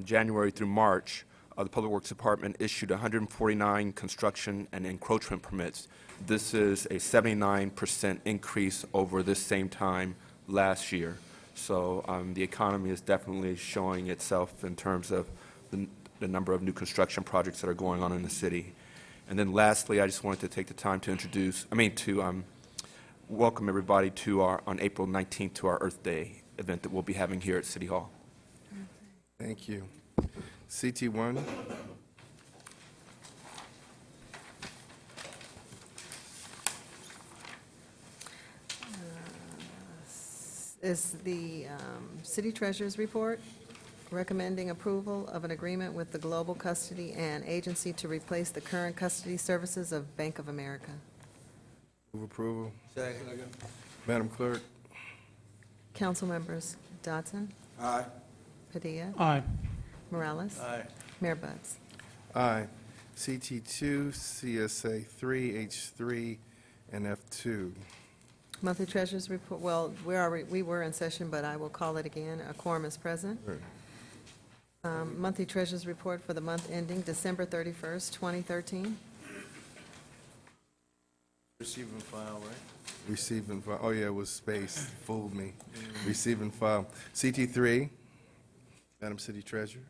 January through March, the Public Works Department issued 149 construction and encroachment permits. This is a 79% increase over this same time last year. So the economy is definitely showing itself in terms of the number of new construction projects that are going on in the city. And then lastly, I just wanted to take the time to welcome everybody to on April 19th to our Earth Day event that we'll be having here at City Hall. Thank you. CT1. Is the City Treasurer's report recommending approval of an agreement with the Global Custody and Agency to replace the current custody services of Bank of America. Move approval. Second. Madam Clerk. Council members Dodson, Aye. Padilla, Aye. Morales, Aye. Mayor Buds. Aye. CT2, CSA 3, H3, and F2. Monthly Treasurer's report, well, we were in session, but I will call it again. A quorum is present. Right. Monthly Treasurer's report for the month ending December 31st, 2013. Receive and file, right? Receive and file. Oh, yeah, it was space. Fooled me. Receive and file. CT3, Madam City Treasurer.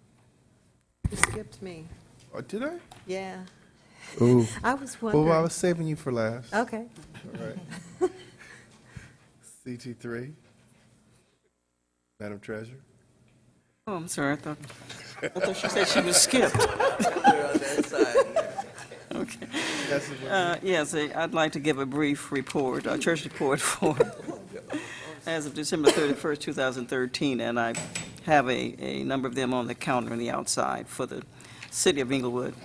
You skipped me. Oh, did I? Yeah. Ooh. I was wondering. Well, I was saving you for last. Okay. All right. CT3, Madam Treasurer. Oh, I'm sorry, I thought she said she was skipped. They're on that side. Okay. Yes, Yes, I'd like to give a brief report, a church report for, as of December 31st, 2013, and I have a number of them on the counter on the outside for the city of Inglewood.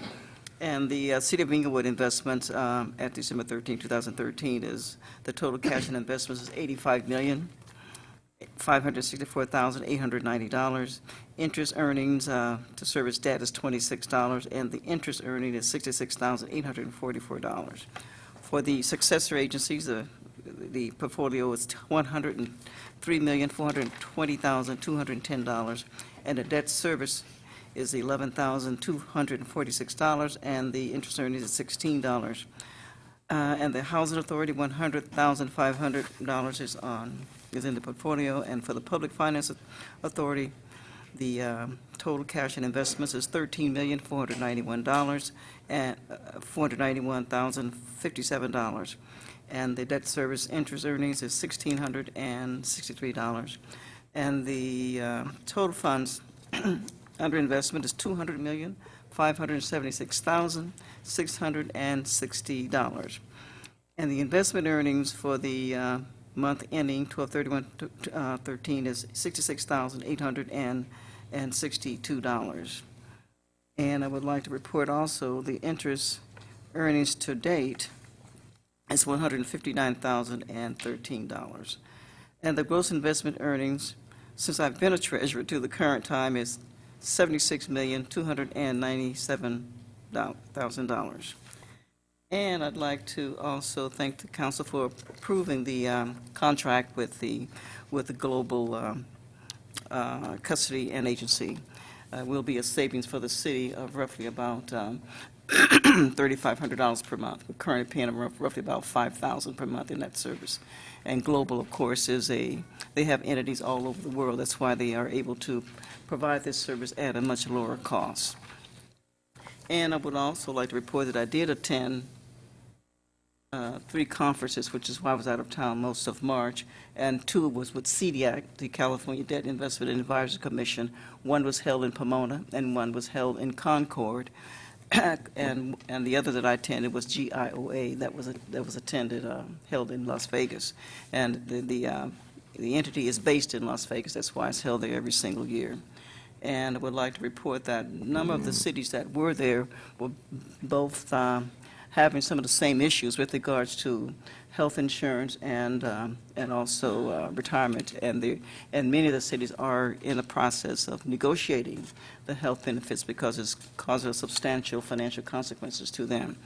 And the city of Inglewood investments at December 13, 2013 is, the total cash and investments is $85,564,890. Interest earnings to service debt is $26, and the interest earning is $66,844. For the successor agencies, the portfolio is $103,420,210, and the debt service is $11,246, and the interest earnings is $16. And the Housing Authority, $100,500 is in the portfolio, and for the Public Finance Authority, the total cash and investments is $13,491 and $491,057, and the debt service interest earnings is $1,663, and the total funds under investment is $200,576,660. And the investment earnings for the month ending 12/31/13 is $66,862. And I would like to report also the interest earnings to date is $159,013. And the gross investment earnings, since I've been a treasurer to the current time, is $76,297,000. And I'd like to also thank the council for approving the contract with the Global Custody and Agency. Will be a savings for the city of roughly about $3,500 per month. We're currently paying them roughly about $5,000 per month in that service. And Global, of course, they have entities all over the world. That's why they are able to provide this service at a much lower cost. And I would also like to report that I did attend 3 conferences, which is why I was out of town most of March, and 2 was with CDAC, the California Debt Investment and Advisory Commission. One was held in Pomona, and one was held in Concord. and the other that I attended was GIOA, that was attended, held in Las Vegas. And the entity is based in Las Vegas, that's why it's held there every single year. And I would like to report that a number of the cities that were there were both having some of the same issues with regards to health insurance and also retirement. And many of the cities are in the process of negotiating the health benefits because it's causing substantial financial consequences to them.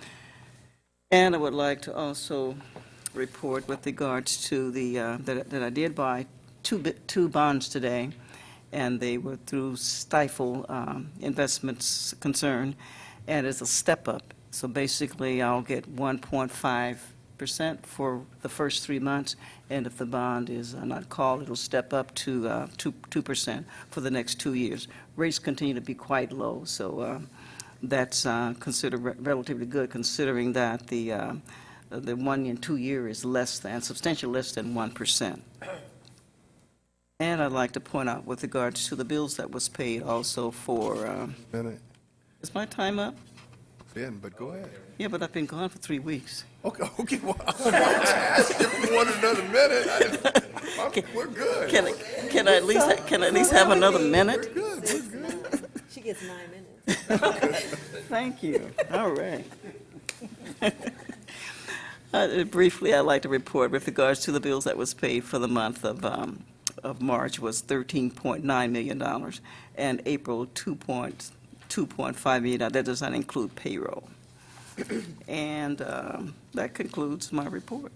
And I would like to also report with regards to that I did buy two bonds today, and they were through Stifel Investments Concern, and it's a step up. So basically, I'll get 1.5% for the first 3 months, and if the bond is not called, it'll step up to 2% for the next 2 years. Rates continue to be quite low, so that's considered relatively good, considering that the 1 and 2 year is substantially less than 1%. And I'd like to point out with regards to the bills that was paid also for, Minute. is my time up? Ben, but go ahead. Yeah, but I've been gone for 3 weeks. Okay, well, I asked if you wanted another minute. We're good. Can I at least have another minute? We're good. She gets 9 minutes. Thank you. All right. Briefly, I'd like to report with regards to the bills that was paid for the month of March was $13.9 million, and April $2.5 million. That does not include payroll. And that concludes my report.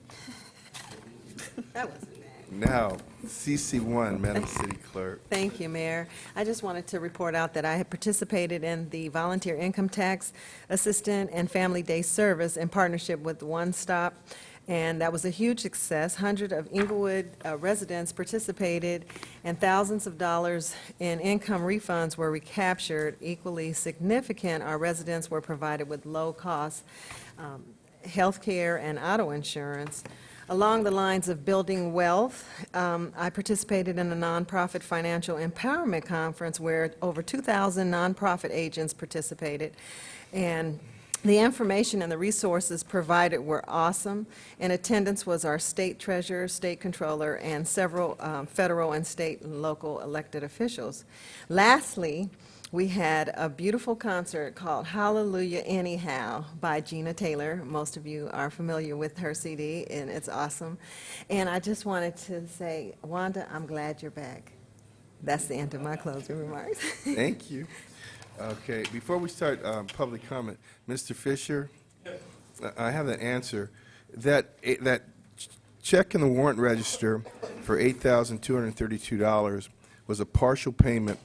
That wasn't bad. Now, CC1, Madam City Clerk. Thank you, Mayor. I just wanted to report out that I had participated in the Volunteer Income Tax Assistant and Family Day Service in partnership with One Stop, and that was a huge success. Hundreds of Inglewood residents participated, and thousands of dollars in income refunds were recaptured. Equally significant, our residents were provided with low-cost health care and auto insurance. Along the lines of building wealth, I participated in a nonprofit financial empowerment conference where over 2,000 nonprofit agents participated, and the information and the resources provided were awesome. In attendance was our state treasurer, state controller, and several federal and state and local elected officials. Lastly, we had a beautiful concert called Hallelujah Anyhow by Gina Taylor. Most of you are familiar with her CD, and it's awesome. And I just wanted to say, Wanda, I'm glad you're back. That's the end of my closing remarks. Thank you. Okay, before we start public comment, Mr. Fisher, I have that answer. That check in the warrant register for $8,232 was a partial payment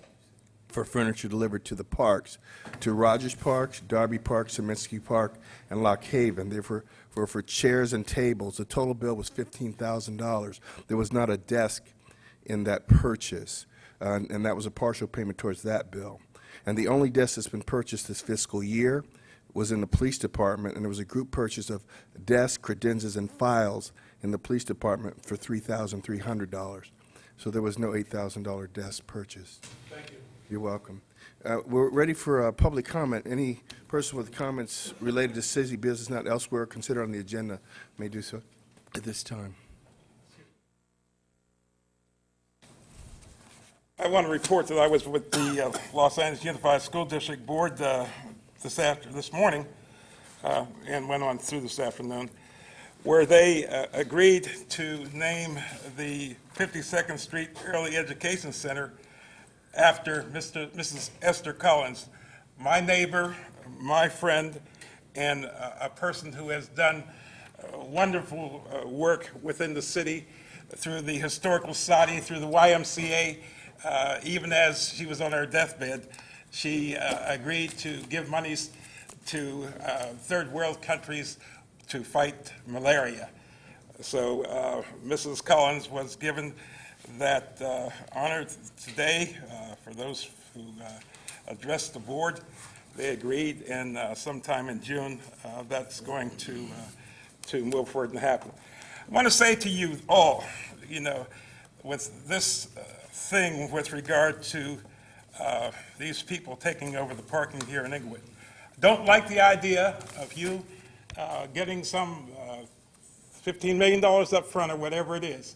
for furniture delivered to the parks, to Rogers Parks, Darby Park, Seminsky Park, and Lock Haven. They were for chairs and tables. The total bill was $15,000. There was not a desk in that purchase, and that was a partial payment towards that bill. And the only desk that's been purchased this fiscal year was in the police department, and there was a group purchase of desks, credenzas, and files in the police department for $3,300. So there was no $8,000 desk purchased. Thank you. You're welcome. We're ready for public comment. Any person with comments related to city business not elsewhere considered on the agenda may do so at this time. I want to report that I was with the Los Angeles Unified School District Board this morning, and went on through this afternoon, where they agreed to name the 52nd Street Early Education Center after Mrs. Esther Collins, my neighbor, my friend, and a person who has done wonderful work within the city through the Historical Society, through the YMCA. Even as she was on her deathbed, she agreed to give monies to third world countries to fight malaria. So Mrs. Collins was given that honor today. For those who addressed the board, they agreed, and sometime in June, that's going to move forward and happen. I want to say to you all, with this thing with regard to these people taking over the parking here in Inglewood, don't like the idea of you getting some $15 million up front or whatever it is.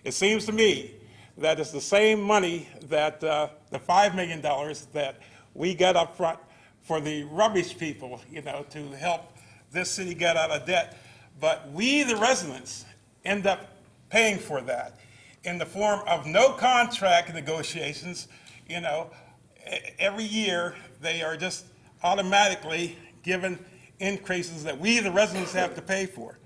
It seems to me that it's the same money that the $5 million that we got up front for the rubbish people, you know, to help this city get out of debt. But we, the residents, end up paying for that in the form of no contract negotiations. You know, every year they are just automatically given increases that we, the residents, have to pay for.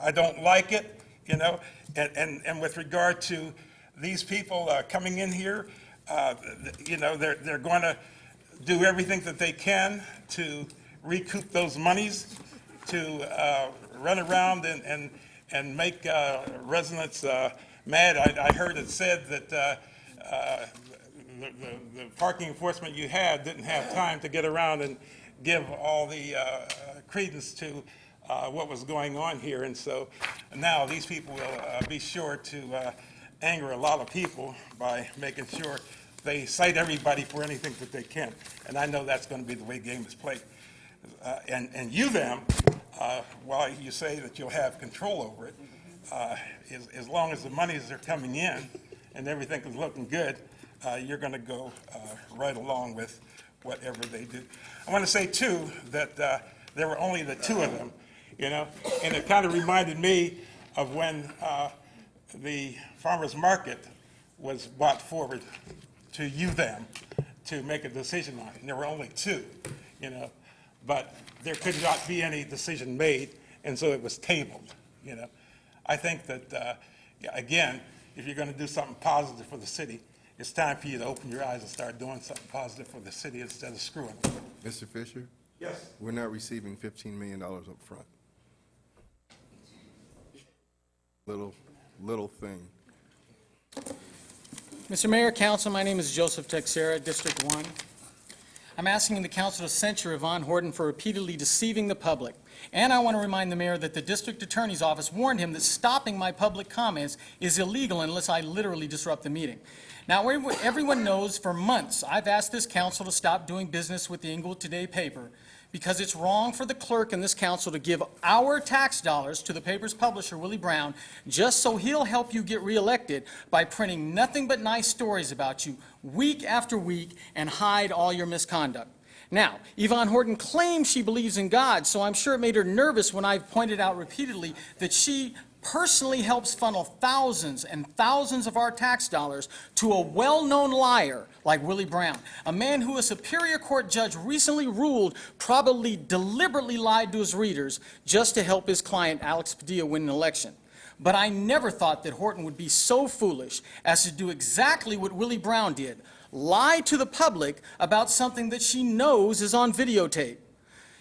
I don't like it, you know, and with regard to these people coming in here, you know, they're going to do everything that they can to recoup those monies, to run around and make residents mad. I heard it said that the parking enforcement you had didn't have time to get around and give all the credence to what was going on here. And so now these people will be sure to anger a lot of people by making sure they cite everybody for anything that they can. And I know that's going to be the way the game is played. And you, them, while you say that you'll have control over it, as long as the monies are coming in and everything is looking good, you're going to go right along with whatever they do. I want to say, too, that there were only the two of them, you know, and it kind of reminded me of when the farmers market was brought forward to you, them, to make a decision on it. And there were only two, you know, but there could not be any decision made, and so it was tabled, you know. I think that, again, if you're going to do something positive for the city, it's time for you to open your eyes and start doing something positive for the city instead of screwing it. Mr. Fisher? Yes. We're not receiving $15 million up front. Little thing. Mr. Mayor, Council, my name is Joseph Texera, District 1. I'm asking the Council to censure Yvonne Horton for repeatedly deceiving the public. And I want to remind the Mayor that the District Attorney's Office warned him that stopping my public comments is illegal unless I literally disrupt the meeting. Now, everyone knows for months I've asked this Council to stop doing business with the Inglewood Today paper because it's wrong for the clerk in this Council to give our tax dollars to the paper's publisher, Willie Brown, just so he'll help you get reelected by printing nothing but nice stories about you week after week and hide all your misconduct. Now, Yvonne Horton claims she believes in God, so I'm sure it made her nervous when I've pointed out repeatedly that she personally helps funnel thousands and thousands of our tax dollars to a well-known liar like Willie Brown, a man who a Superior Court judge recently ruled probably deliberately lied to his readers just to help his client Alex Padilla win an election. But I never thought that Horton would be so foolish as to do exactly what Willie Brown did, lie to the public about something that she knows is on videotape.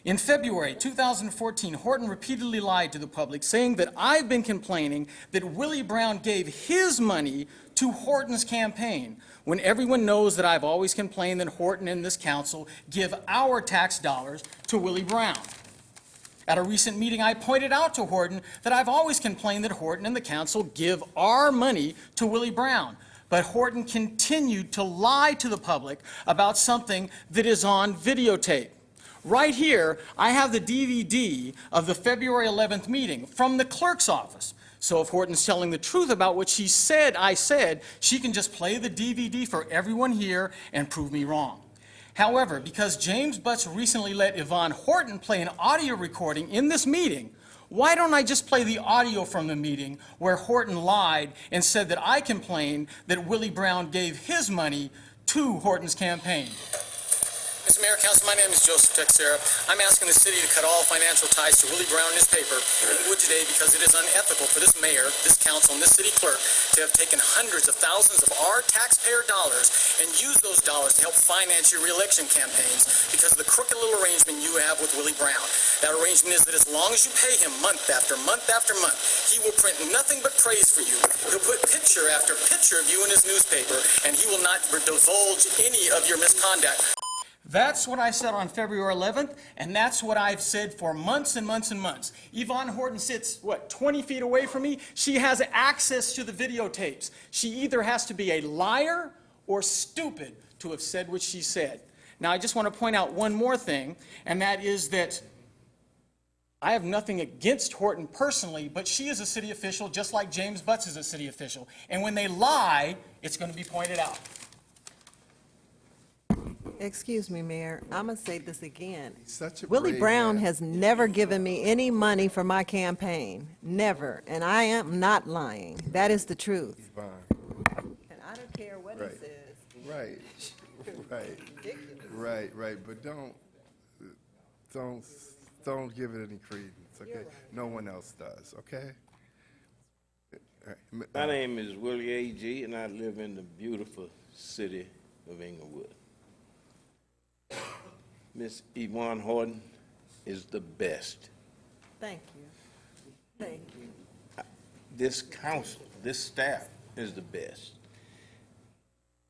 In February 2014, Horton repeatedly lied to the public, saying that I've been complaining that Willie Brown gave his money to Horton's campaign, when everyone knows that I've always complained that Horton and this council give our tax dollars to Willie Brown. At a recent meeting, I pointed out to Horton that I've always complained that Horton and the council give our money to Willie Brown. But Horton continued to lie to the public about something that is on videotape. Right here, I have the DVD of the February 11th meeting from the clerk's office. So if Horton's telling the truth about what she said I said, she can just play the DVD for everyone here and prove me wrong. However, because James Butts recently let Yvonne Horton play an audio recording in this meeting, why don't I just play the audio from the meeting where Horton lied and said that I complained that Willie Brown gave his money to Horton's campaign? Mr. Mayor, Council, my name is Joseph Texera. I'm asking the city to cut all financial ties to Willie Brown and his paper, Inglewood Today, because it is unethical for this mayor, this council, and this city clerk to have taken hundreds of thousands of our taxpayer dollars and used those dollars to help finance your reelection campaigns because of the crooked little arrangement you have with Willie Brown. That arrangement is that as long as you pay him month after month after month, he will print nothing but praise for you. He'll put picture after picture of you in his newspaper, and he will not divulge any of your misconduct. That's what I said on February 11th, and that's what I've said for months and months and months. Yvonne Horton sits, 20 feet away from me? She has access to the videotapes. She either has to be a liar or stupid to have said what she said. Now, I just want to point out one more thing, and that is that I have nothing against Horton personally, but she is a city official just like James Butts is a city official. And when they lie, it's going to be pointed out. Excuse me, Mayor, I'm going to say this again. Such a Willie brave Brown man. has never given me any money for my campaign, never, and I am not lying. That is the truth. He's fine. And I don't care what he Right. says. Right, right, right, but don't give it any credence, okay? No one else does, okay? All right, My name is Willie A.G., and I live in the beautiful city of Inglewood. Miss Yvonne Horton is the best. Thank you. Thank you. This council, this staff is the best.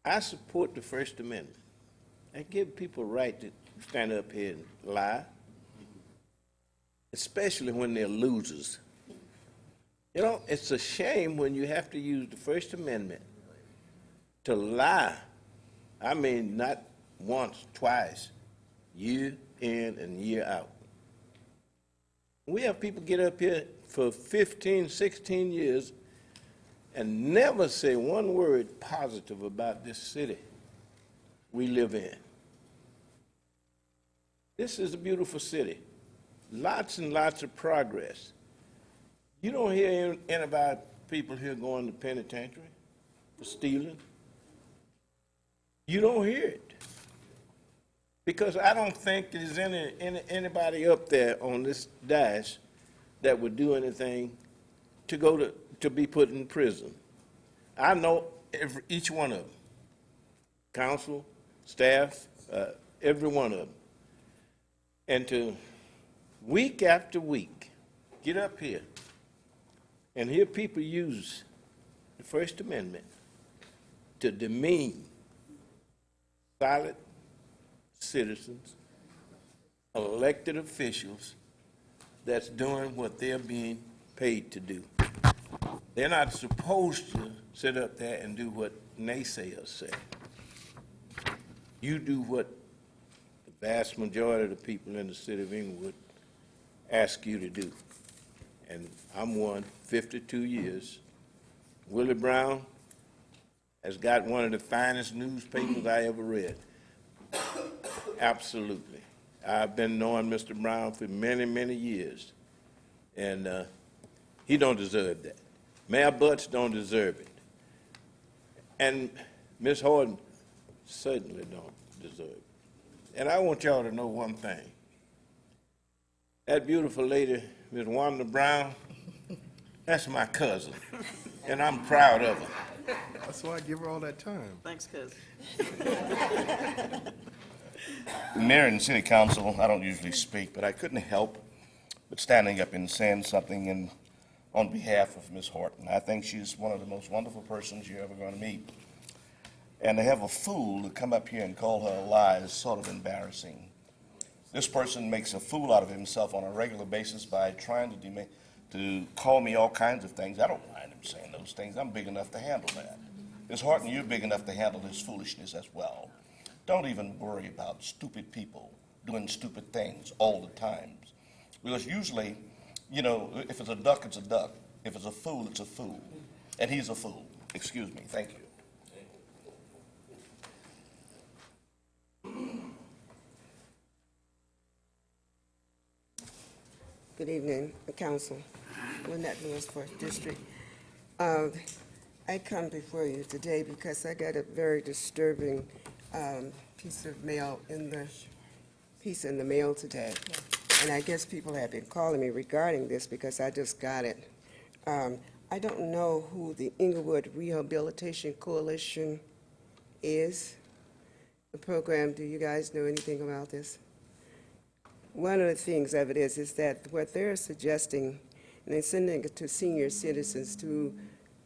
I support the First Amendment. I give people a right to stand up here and lie, especially when they're losers. You know, it's a shame when you have to use the First Amendment to lie. I mean, not once, twice, year in and year out. We have people get up here for 15, 16 years and never say one word positive about this city we live in. This is a beautiful city. Lots and lots of progress. You don't hear any about people here going to penitentiary for stealing. You don't hear it. Because I don't think there's anybody up there on this dais that would do anything to be put in prison. I know each one of them, council, staff, every one of them. And to week after week get up here and hear people use the First Amendment to demean solid citizens, elected officials that's doing what they're being paid to do. They're not supposed to sit up there and do what naysayers say. You do what the vast majority of the people in the city of Inglewood ask you to do. And I'm one, 52 years. Willie Brown has got one of the finest newspapers I ever read. Absolutely. I've been knowing Mr. Brown for many, many years, and he don't deserve that. Mayor Butts don't deserve it. And Ms. Horton certainly don't deserve it. And I want y'all to know one thing. That beautiful lady, Ms. Wanda Brown, that's my cousin, and I'm proud of her. That's why I give her all that time. Thanks, cousin. Mayor and City Council, I don't usually speak, but I couldn't help but standing up and saying something on behalf of Ms. Horton. I think she's one of the most wonderful persons you're ever going to meet. And to have a fool to come up here and call her a lie is sort of embarrassing. This person makes a fool out of himself on a regular basis by trying to call me all kinds of things. I don't mind him saying those things. I'm big enough to handle that. Ms. Horton, you're big enough to handle his foolishness as well. Don't even worry about stupid people doing stupid things all the time. Because usually, you know, if it's a duck, it's a duck. If it's a fool, it's a fool. And he's a fool. Excuse me. Thank you. Good evening, Council. Lynette Lewis, 4th District. I come before you today because I got a very disturbing piece of mail in the mail today. And I guess people have been calling me regarding this because I just got it. I don't know who the Inglewood Rehabilitation Coalition is. The program, do you guys know anything about this? One of the things of it is that what they're suggesting, and they're sending it to senior citizens to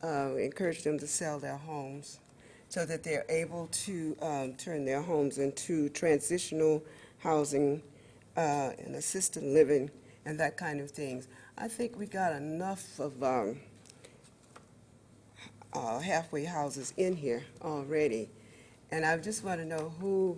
encourage them to sell their homes so that they're able to turn their homes into transitional housing and assisted living and that kind of things. I think we got enough of halfway houses in here already. And I just want to know who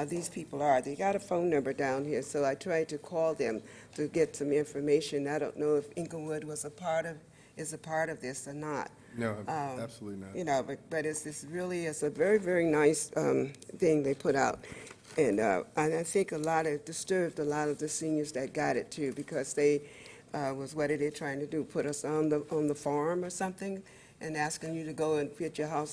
these people are. They got a phone number down here, so I tried to call them to get some information. I don't know if Inglewood is a part of this or not. No, absolutely not. You know, but it's a very, very nice thing they put out. And I think disturbed a lot of the seniors that got it too, because they what are they trying to do? Put us on the farm or something, and asking you to go and get your house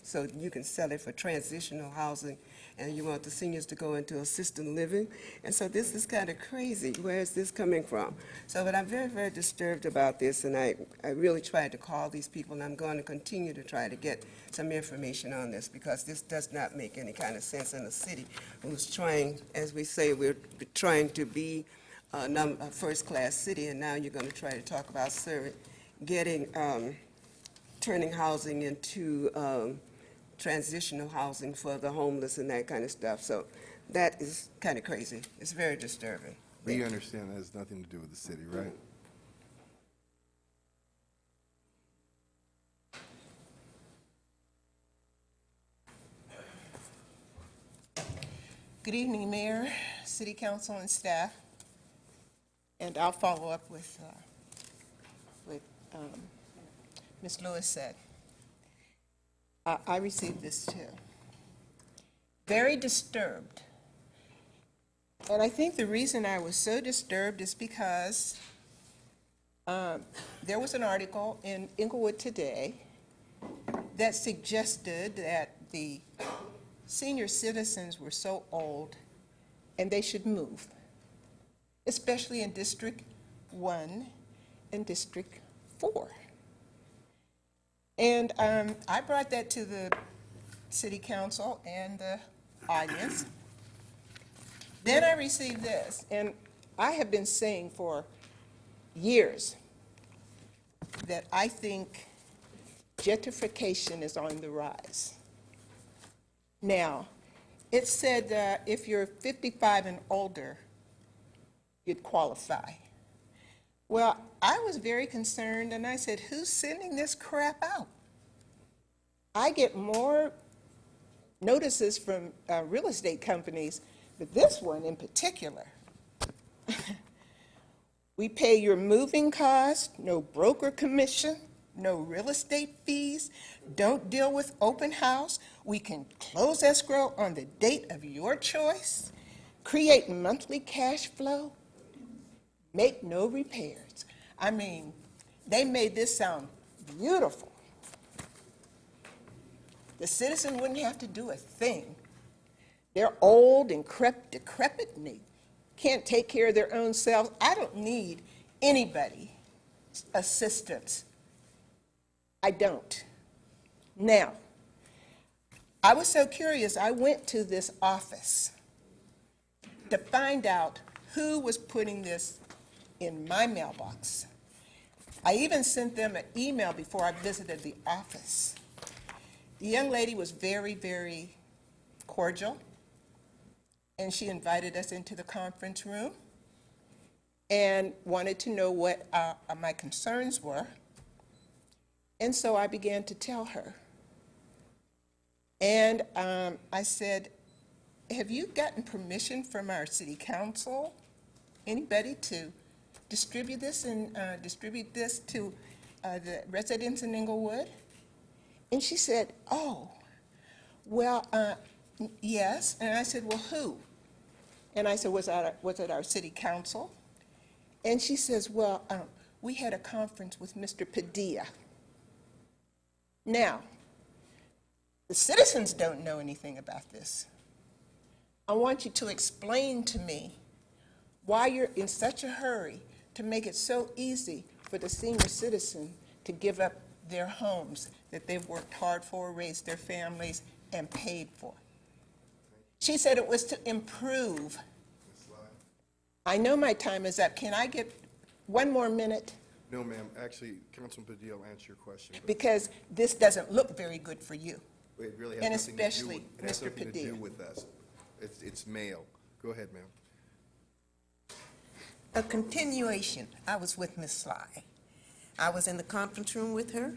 so you can sell it for transitional housing, and you want the seniors to go into assisted living. And so this is kind of crazy. Where is this coming from? But I'm very, very disturbed about this, and I really tried to call these people, and I'm going to continue to try to get some information on this, because this does not make any kind of sense in a city who's trying, as we say, we're trying to be a first-class city, and now you're going to try to talk about turning housing into transitional housing for the homeless and that kind of stuff. So that is kind of crazy. It's very disturbing. We understand that has nothing to do with the city, right? Good evening, Mayor, City Council, and staff. And I'll follow up with Ms. Lewis said. I received this too. Very disturbed. And I think the reason I was so disturbed is because there was an article in Inglewood today that suggested that the senior citizens were so old and they should move, especially in District 1 and District 4. And I brought that to the City Council and the audience. Then I received this, and I have been saying for years that I think gentrification is on the rise. Now, it said that if you're 55 and older, you'd qualify. Well, I was very concerned, and I said, who's sending this crap out? I get more notices from real estate companies, but this one in particular. We pay your moving cost, no broker commission, no real estate fees, don't deal with open house. We can close escrow on the date of your choice, create monthly cash flow, make no repairs. I mean, they made this sound beautiful. The citizen wouldn't have to do a thing. They're old and decrepit and they can't take care of their own selves. I don't need anybody's assistance. I don't. Now, I was so curious, I went to this office to find out who was putting this in my mailbox. I even sent them an email before I visited the office. The young lady was very, very cordial, and she invited us into the conference room and wanted to know what my concerns were. And so I began to tell her. And I said, have you gotten permission from our city council, anybody, to distribute this to the residents in Inglewood? And she said, oh, well, yes. And I said, well, who? And I said, was it our city council? And she says, well, we had a conference with Mr. Padilla. Now, the citizens don't know anything about this. I want you to explain to me why you're in such a hurry to make it so easy for the senior citizen to give up their homes that they've worked hard for, raised their families, and paid for. She said it was to improve. I know my time is up. Can I get one more minute? No, ma'am. Actually, Councilman Padilla will answer your question. Because this doesn't look very good for you. It really has And nothing especially to do with, it has Mr. nothing to do Padilla. with us. It's mail. Go ahead, ma'am. A continuation. I was with Ms. Sly. I was in the conference room with her,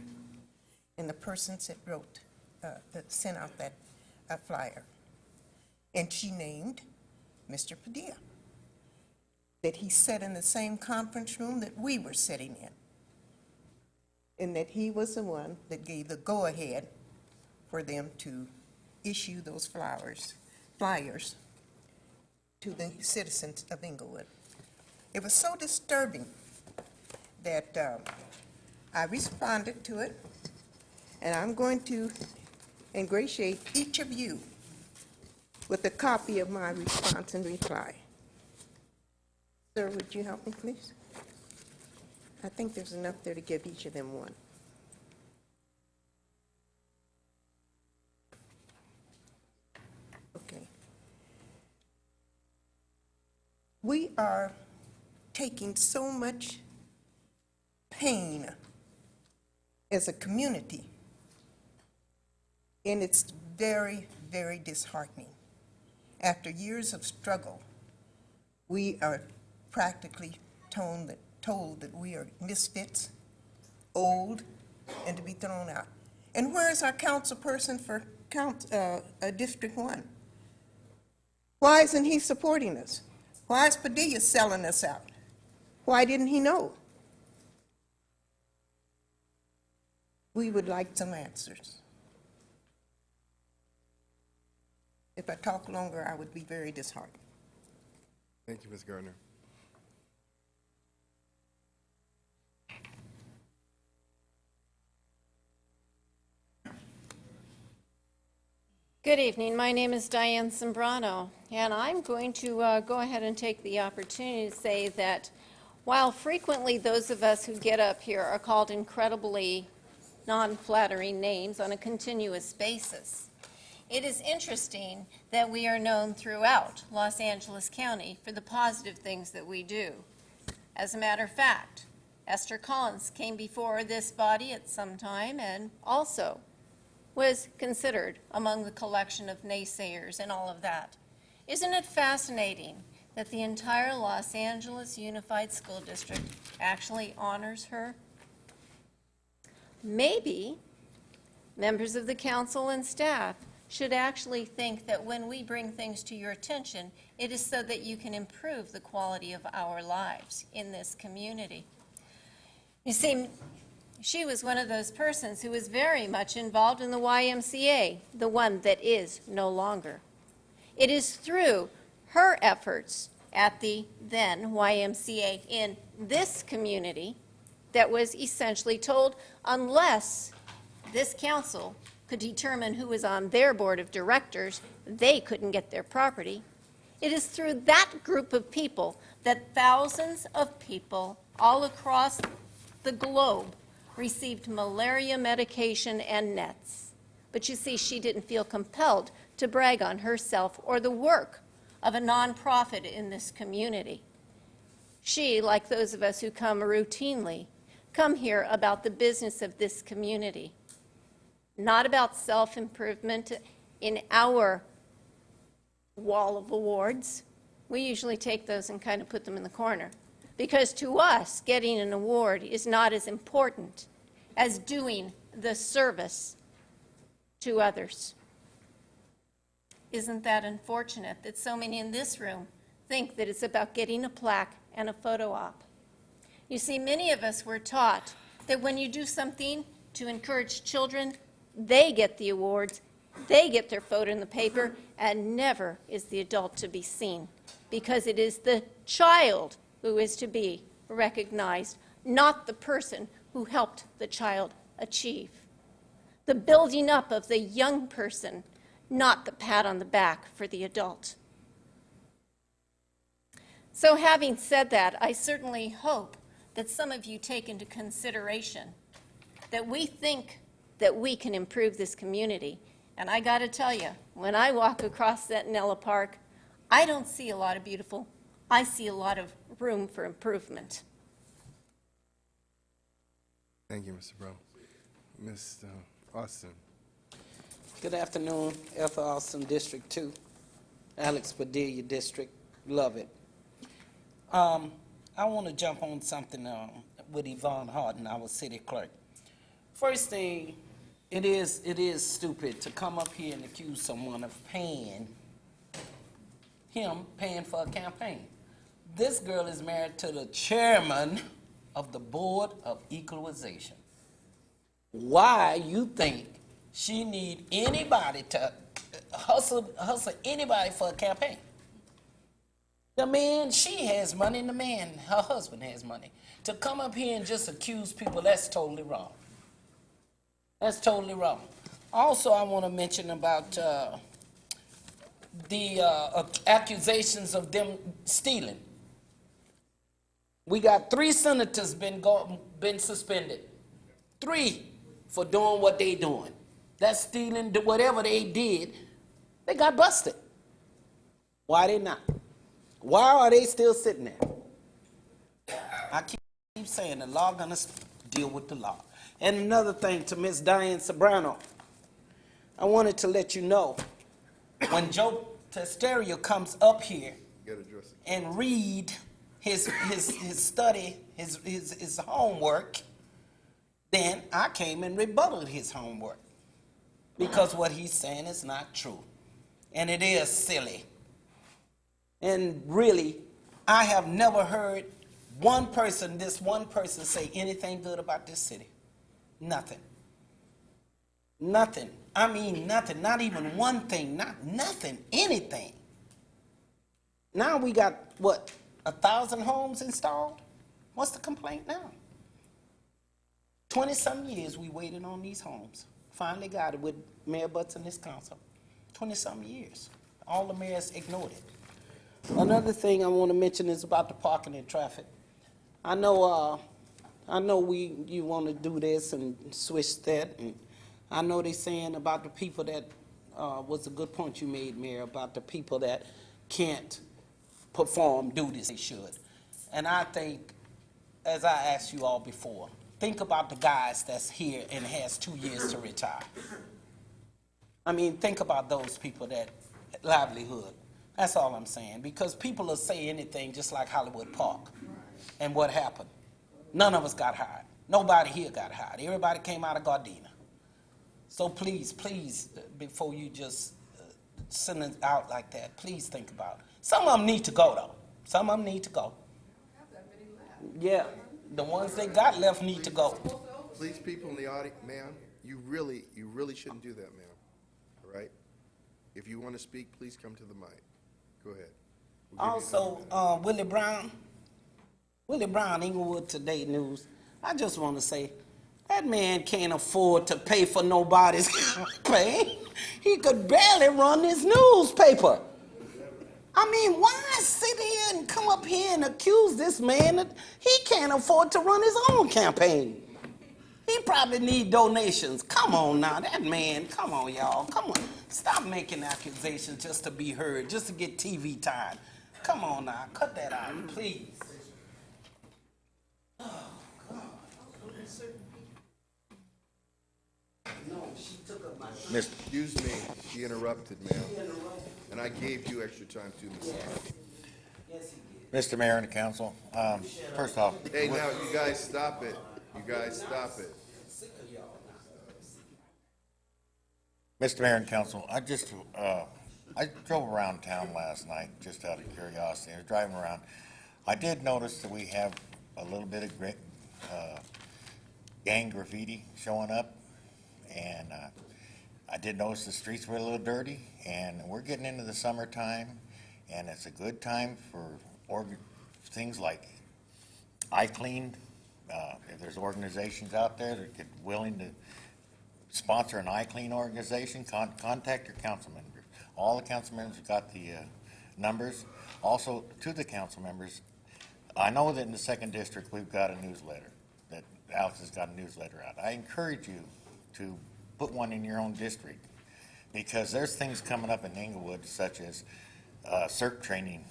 and the persons that sent out that flyer. And she named Mr. Padilla, that he sat in the same conference room that we were sitting in, and that he was the one that gave the go-ahead for them to issue those flyers to the citizens of Inglewood. It was so disturbing that I responded to it, and I'm going to ingratiate each of you with a copy of my response and reply. Sir, would you help me, please? I think there's enough there to give each of them one. Okay. We are taking so much pain as a community, and it's very, very disheartening. After years of struggle, we are practically told that we are misfits, old, and to be thrown out. And where is our council person for District 1? Why isn't he supporting us? Why is Padilla selling us out? Why didn't he know? We would like some answers. If I talk longer, I would be very disheartened. Thank you, Ms. Gardner. Good evening. My name is Diane Sembrano, and I'm going to go ahead and take the opportunity to say that while frequently those of us who get up here are called incredibly non-flattering names on a continuous basis, it is interesting that we are known throughout Los Angeles County for the positive things that we do. As a matter of fact, Esther Collins came before this body at some time and also was considered among the collection of naysayers and all of that. Isn't it fascinating that the entire Los Angeles Unified School District actually honors her? Maybe members of the council and staff should actually think that when we bring things to your attention, it is so that you can improve the quality of our lives in this community. You see, she was one of those persons who was very much involved in the YMCA, the one that is no longer. It is through her efforts at the then YMCA in this community that was essentially told, unless this council could determine who was on their board of directors, they couldn't get their property. It is through that group of people that thousands of people all across the globe received malaria medication and nets. But you see, she didn't feel compelled to brag on herself or the work of a nonprofit in this community. She, like those of us who come routinely, come here about the business of this community, not about self-improvement in our wall of awards. We usually take those and kind of put them in the corner, because to us, getting an award is not as important as doing the service to others. Isn't that unfortunate that so many in this room think that it's about getting a plaque and a photo op? You see, many of us were taught that when you do something to encourage children, they get the awards, they get their photo in the paper, and never is the adult to be seen, because it is the child who is to be recognized, not the person who helped the child achieve. The building up of the young person, not the pat on the back for the adult. So having said that, I certainly hope that some of you take into consideration that we think that we can improve this community. And I got to tell you, when I walk across Centinela Park, I don't see a lot of beautiful. I see a lot of room for improvement. Thank you, Mr. Brown. Ms. Austin. Good afternoon, Ethel Austin, District 2, Alex Padilla District, love it. I want to jump on something with Yvonne Harden, our city clerk. First thing, it is stupid to come up here and accuse someone of paying him paying for a campaign. This girl is married to the chairman of the Board of Equalization. Why you think she need anybody to hustle anybody for a campaign? The man, she has money, and the man, her husband has money. To come up here and just accuse people, that's totally wrong. That's totally wrong. Also, I want to mention about the accusations of them stealing. We got 3 senators been suspended. 3 for doing what they doing. That's stealing, whatever they did, they got busted. Why they not? Why are they still sitting there? I keep saying the law gonna deal with the law. And another thing to Miss Diane Sobrano, I wanted to let you know, when Joe Testerio comes up here and read his study, his homework, then I came and rebutted his homework. Because what he's saying is not true. And it is silly. And really, I have never heard this one person say anything good about this city. Nothing. Nothing. I mean nothing. Not even one thing. Not nothing. Anything. Now we got, what, 1,000 homes installed? What's the complaint now? 20-some years we waited on these homes. Finally got it with Mayor Butts and his council. 20-some years. All the mayors ignored it. Another thing I want to mention is about the parking and traffic. I know you want to do this and switch that, and I know they're saying about the people that was a good point you made, Mayor, about the people that can't perform duties they should. And I think, as I asked you all before, think about the guys that's here and has 2 years to retire. I mean, think about those people that livelihood. That's all I'm saying, because people will say anything just like Hollywood Park. And what happened? None of us got hired. Nobody here got hired. Everybody came out of Gardena. So please, before you just send it out like that, please think about it. Some of them need to go, though. Some of them need to go. Yeah, the ones they got left need to go. Please, people in the audience, ma'am, you really shouldn't do that, ma'am, all right? If you want to speak, please come to the mic. Go ahead. Also, Willie Brown, Inglewood Today News, I just want to say, that man can't afford to pay for nobody's campaign. He could barely run his newspaper. I mean, why sit here and come up here and accuse this man that he can't afford to run his own campaign? He probably need donations. Come on now, that man, come on, y'all, come on. Stop making accusations just to be heard, just to get TV time. Come on now, cut that out, please. Oh, God. No, she took up my time. Excuse me, she interrupted, ma'am. And I gave you extra time too, Ms. Yes, he did. Mr. Mayor and the council, first off. Hey, now, you guys stop it. You guys stop it. Mr. Mayor and council, I drove around town last night, just out of curiosity. I was driving around. I did notice that we have a little bit of gang graffiti showing up, and I did notice the streets were a little dirty, and we're getting into the summertime, and it's a good time for things like iClean. If there's organizations out there that are willing to sponsor an iClean organization, contact your council members. All the council members have got the numbers. Also, to the council members, I know that in the 2nd District we've got a newsletter, that Alex has got a newsletter out. I encourage you to put one in your own district, because there's things coming up in Inglewood, such as CERT training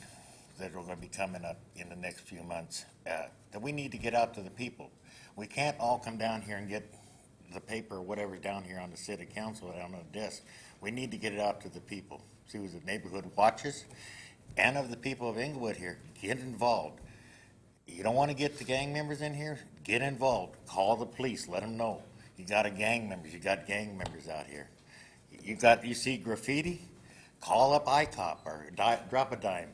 that are going to be coming up in the next few months, that we need to get out to the people. We can't all come down here and get the paper or whatever down here on the city council on the desk. We need to get it out to the people. See, the neighborhood watches and of the people of Inglewood here, get involved. You don't want to get the gang members in here? Get involved. Call the police. Let them know. You got gang members out here. You see graffiti? call up ICOP or drop a dime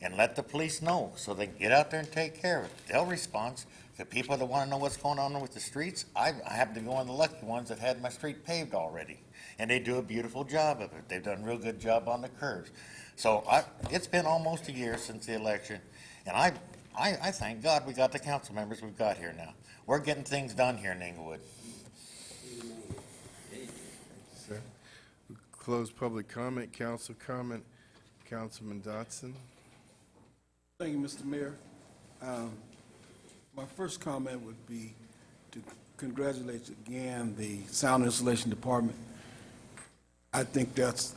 and let the police know so they can get out there and take care of it. They'll respond. The people that want to know what's going on with the streets, I happen to be one of the lucky ones that had my street paved already. And they do a beautiful job of it. They've done a real good job on the curves. So it's been almost a year since the election, and I thank God we got the council members we've got here now. We're getting things done here in Inglewood. Sir. Close public comment, council comment. Councilman Dotson. Thank you, Mr. Mayor. My first comment would be to congratulate again the Sound Installation Department. I think that's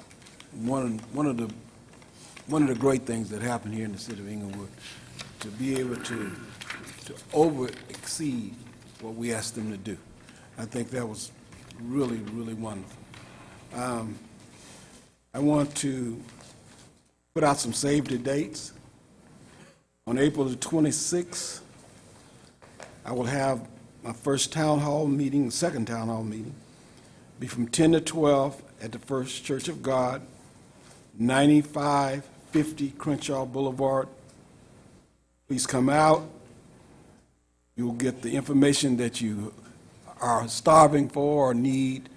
one of the great things that happened here in the city of Inglewood, to be able to over exceed what we asked them to do. I think that was really, really wonderful. I want to put out some save the dates. On April the 26th, I will have my first town hall meeting, second town hall meeting, be from 10 to 12 at the First Church of God, 9550 Crenshaw Boulevard. Please come out. You'll get the information that you are starving for or need.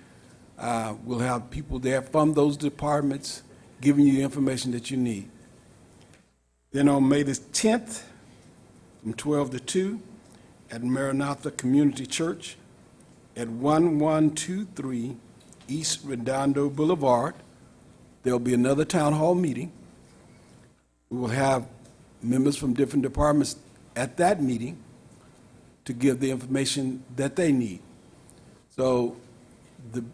We'll have people there from those departments giving you the information that you need. Then on May the 10th, from 12 to 2, at Maranatha Community Church at 1123 East Redondo Boulevard, there'll be another town hall meeting. We will have members from different departments at that meeting to give the information that they need. So the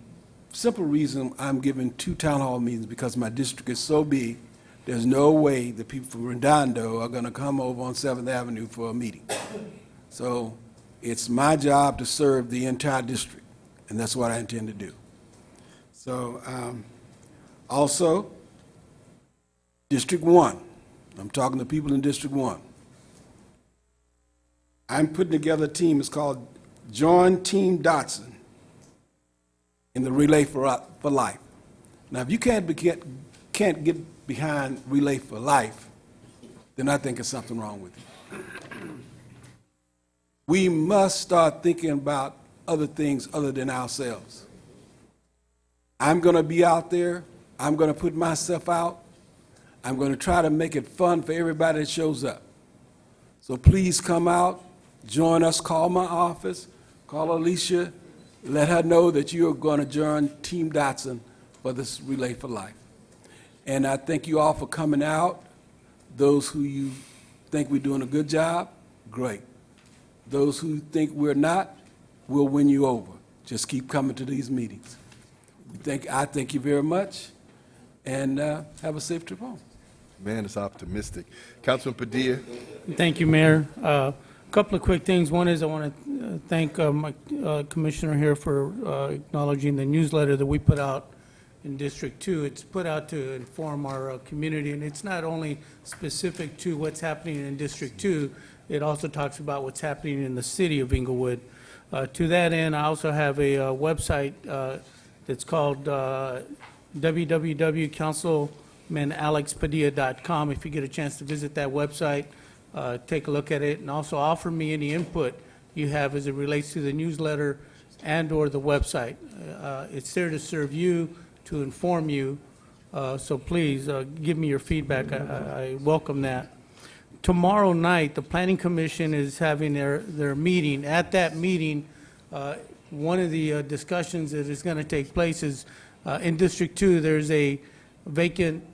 simple reason I'm giving 2 town hall meetings because my district is so big, there's no way the people from Redondo are going to come over on 7th Avenue for a meeting. So it's my job to serve the entire district, and that's what I intend to do. So also, District 1, I'm talking to people in District 1. I'm putting together a team, it's called Join Team Dotson in the Relay for Life. Now, if you can't get behind Relay for Life, then I think there's something wrong with you. We must start thinking about other things other than ourselves. I'm going to be out there. I'm going to put myself out. I'm going to try to make it fun for everybody that shows up. So please come out, join us, call my office, call Alicia, let her know that you're going to join Team Dotson for this Relay for Life. And I thank you all for coming out. Those who you think we're doing a good job, great. Those who think we're not, we'll win you over. Just keep coming to these meetings. I thank you very much, and have a safe trip home. Man, it's optimistic. Councilman Padilla. Thank you, Mayor. A couple of quick things. One is I want to thank my commissioner here for acknowledging the newsletter that we put out in District 2. It's put out to inform our community, and it's not only specific to what's happening in District 2, it also talks about what's happening in the city of Inglewood. To that end, I also have a website that's called www.councilmanalexpadilla.com. If you get a chance to visit that website, take a look at it, and also offer me any input you have as it relates to the newsletter and/or the website. It's there to serve you, to inform you, so please give me your feedback. I welcome that. Tomorrow night, the Planning Commission is having their meeting. At that meeting, one of the discussions that is going to take place is in District 2, there's a vacant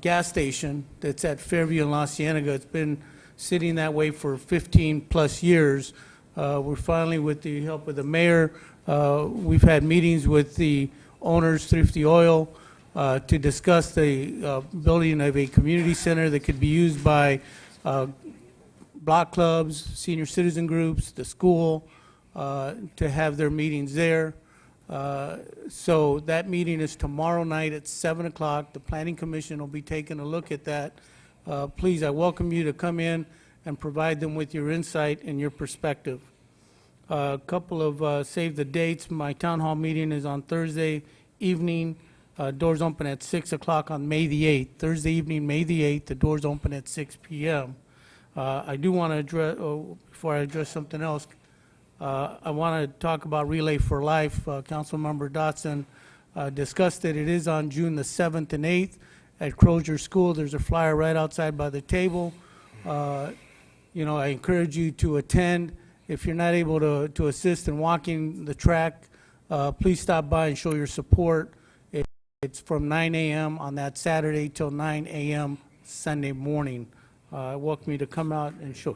gas station that's at Fairview and La Cienega. It's been sitting that way for 15-plus years. We're finally, with the help of the mayor, we've had meetings with the owners, Thrifty Oil, to discuss the building of a community center that could be used by block clubs, senior citizen groups, the school, to have their meetings there. So that meeting is tomorrow night at 7 o'clock. The Planning Commission will be taking a look at that. Please, I welcome you to come in and provide them with your insight and your perspective. A couple of save the dates. My town hall meeting is on Thursday evening Doors open at 6 o'clock on May the 8th, Thursday evening, May the 8th. The doors open at 6 p.m. I do want to address, before I address something else, I want to talk about Relay for Life. Councilmember Dotson discussed it. It is on June the 7th and 8th at Crozier School. There's a flyer right outside by the table. You know, I encourage you to attend. If you're not able to assist in walking the track, please stop by and show your support. It's from 9 a.m. on that Saturday till 9 a.m. Sunday morning. I welcome you to come out and show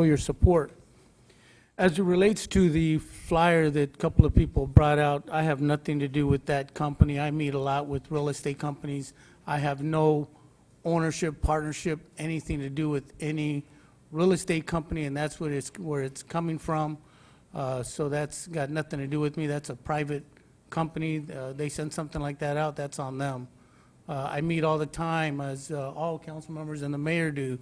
your support. As it relates to the flyer that a couple of people brought out, I have nothing to do with that company. I meet a lot with real estate companies. I have no ownership, partnership, anything to do with any real estate company, and that's where it's coming from. So that's got nothing to do with me. That's a private company. They send something like that out, that's on them. I meet all the time, as all council members and the mayor do,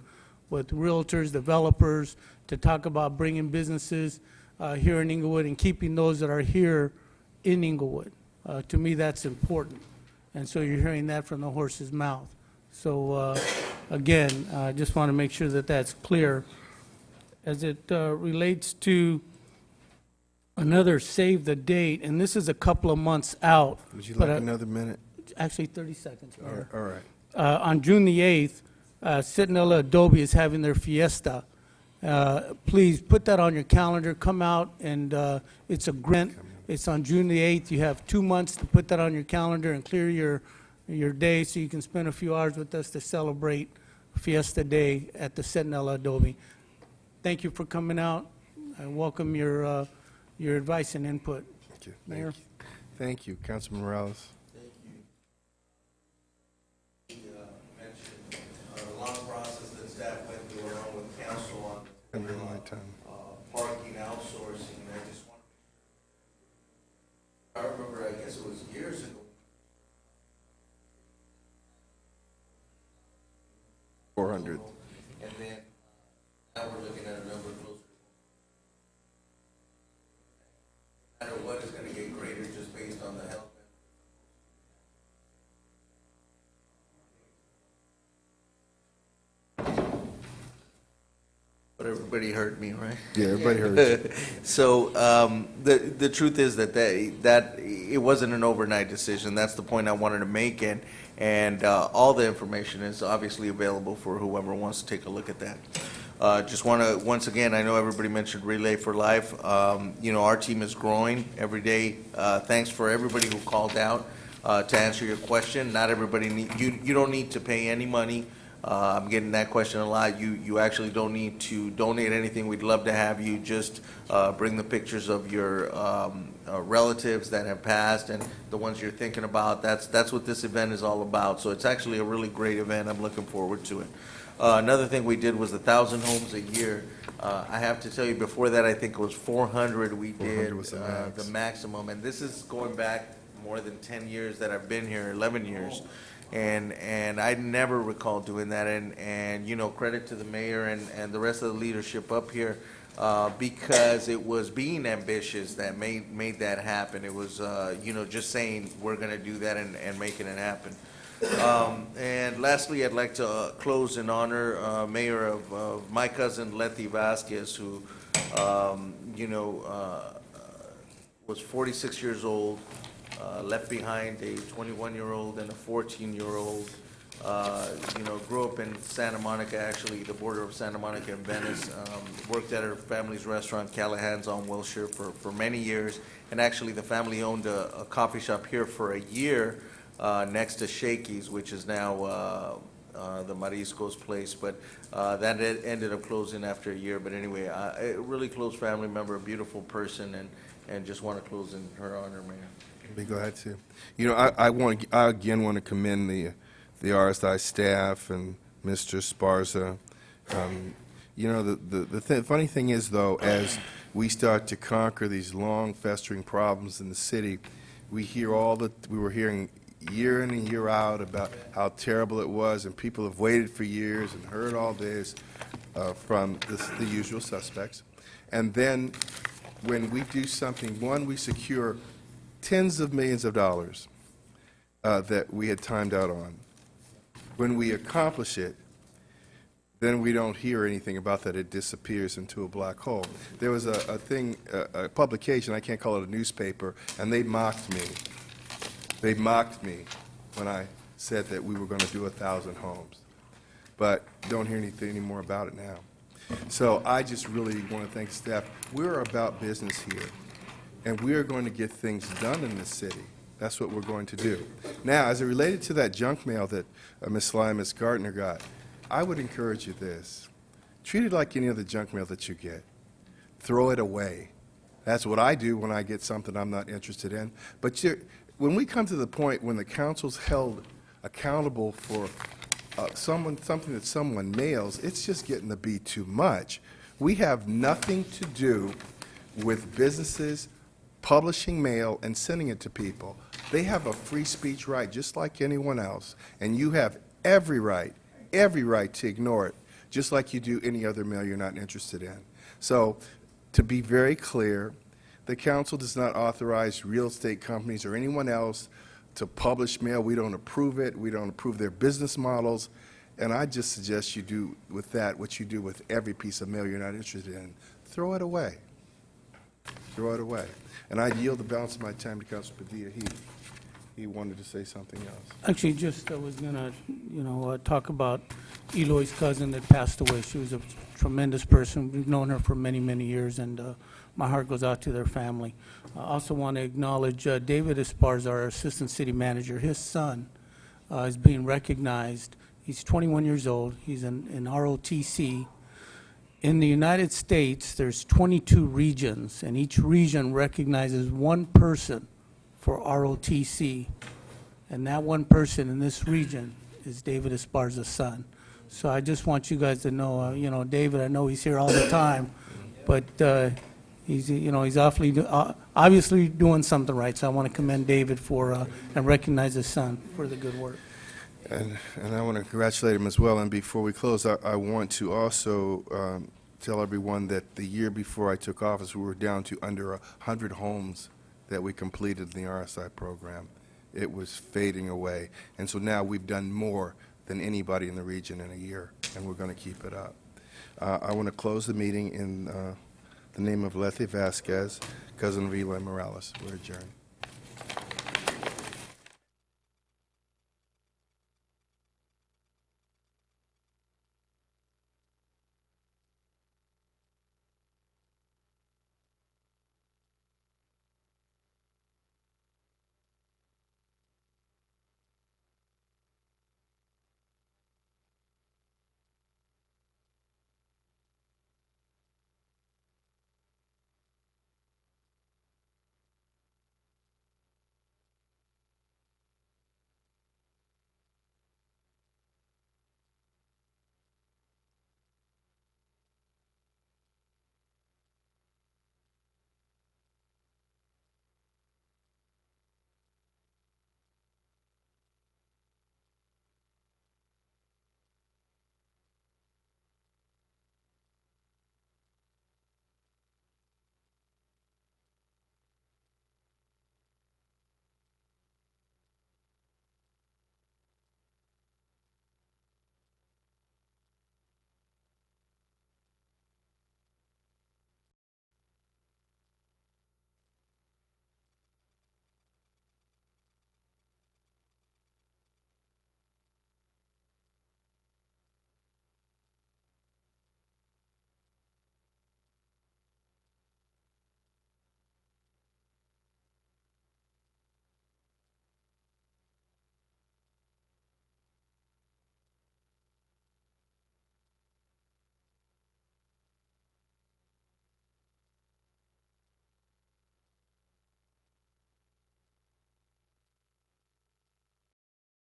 with realtors, developers, to talk about bringing businesses here in Inglewood and keeping those that are here in Inglewood. To me, that's important. And so you're hearing that from the horse's mouth. So again, I just want to make sure that that's clear. As it relates to another save the date, and this is a couple of months out. Would you but, like another minute? Actually, 30 seconds. Mayor. All right. On June the 8th, Centinela Adobe is having their fiesta. Please put that on your calendar. Come out, and it's a grant. It's on June the 8th. You have 2 months to put that on your calendar and clear your day so you can spend a few hours with us to celebrate Fiesta Day at the Centinela Adobe. Thank you for coming out. I welcome your advice and input. Thank you. Mayor. Thank you. Councilman Morales. A long process that staff went through along with council on My time. parking outsourcing. I just want I remember, I guess it was years ago. 400. And then now we're looking at a number closer. No matter what is going to get greater just based on the health. But everybody heard me, right? Yeah, everybody heard you. So the truth is that it wasn't an overnight decision. That's the point I wanted to make, and all the information is obviously available for whoever wants to take a look at that. Just want to, once again, I know everybody mentioned Relay for Life. You know, our team is growing every day. Thanks for everybody who called out to answer your question. Not everybody you don't need to pay any money. I'm getting that question a lot. You actually don't need to donate anything. We'd love to have you just bring the pictures of your relatives that have passed and the ones you're thinking about. That's what this event is all about. So it's actually a really great event. I'm looking forward to it. Another thing we did was 1,000 homes a year. I have to tell you, before that, I think it was 400 we did, 400 was the max. the maximum. And this is going back more than 10 years that I've been here, 11 years. And I never recall doing that, and you know, credit to the mayor and the rest of the leadership up here, because it was being ambitious that made that happen. It was, you know, just saying we're gonna do that and making it happen. And lastly, I'd like to close in honor, Mayor of my cousin Letty Vasquez, who, you know, was 46 years old. Left behind a 21-year-old and a 14-year-old. You know, grew up in Santa Monica, actually, the border of Santa Monica and Venice. Worked at her family's restaurant, Callahan's on Wilshire, for many years. And actually, the family owned a coffee shop here for a year next to Shakey's, which is now the Marisco's place. But that ended up closing after a year. But anyway, a really close family member, a beautiful person, and just want to close in her honor, Mayor. Be glad to. You know, I again want to commend the RSI staff and Mr. Sparza. You know, the funny thing is, though, as we start to conquer these long festering problems in the city, we were hearing year in and year out about how terrible it was, and people have waited for years and heard all this from the usual suspects. And then when we do something, one, we secure tens of millions of dollars that we had timed out on. When we accomplish it, then we don't hear anything about that. It disappears into a black hole. There was a publication, I can't call it a newspaper, and they mocked me. They mocked me when I said that we were going to do 1,000 homes. But don't hear anything anymore about it now. So I just really want to thank staff. We're about business here, and we are going to get things done in this city. That's what we're going to do. Now, as it related to that junk mail that Ms. Sly and Ms. Gardner got, I would encourage you this. Treat it like any other junk mail that you get. Throw it away. That's what I do when I get something I'm not interested in. But when we come to the point when the council's held accountable for something that someone mails, it's just getting to be too much. We have nothing to do with businesses publishing mail and sending it to people. They have a free speech right just like anyone else, and you have every right to ignore it, just like you do any other mail you're not interested in. So, to be very clear, the council does not authorize real estate companies or anyone else to publish mail. We don't approve it. We don't approve their business models. And I just suggest you do with that what you do with every piece of mail you're not interested in. Throw it away. Throw it away. And I yield the balance of my time to Councilor Padilla. He wanted to say something else. Actually, just I was going to, talk about Eloy's cousin that passed away. She was a tremendous person. We've known her for many, many years, and my heart goes out to their family. I also want to acknowledge David Esparza, our Assistant City Manager. His son is being recognized. He's 21 years old. He's in ROTC. In the United States, there's 22 regions, and each region recognizes one person for ROTC, and that one person in this region is David Esparza's son. So I just want you guys to know, David, I know he's here all the time, but he's obviously doing something right. So I want to commend David for and recognize his son for the good work. And I want to congratulate him as well. And before we close, I want to also tell everyone that the year before I took office, we were down to under 100 homes that we completed in the RSI program. It was fading away. And so now we've done more than anybody in the region in a year, and we're going to keep it up. I want to close the meeting in the name of Lethe Vasquez, cousin of Eli Morales. We're adjourned.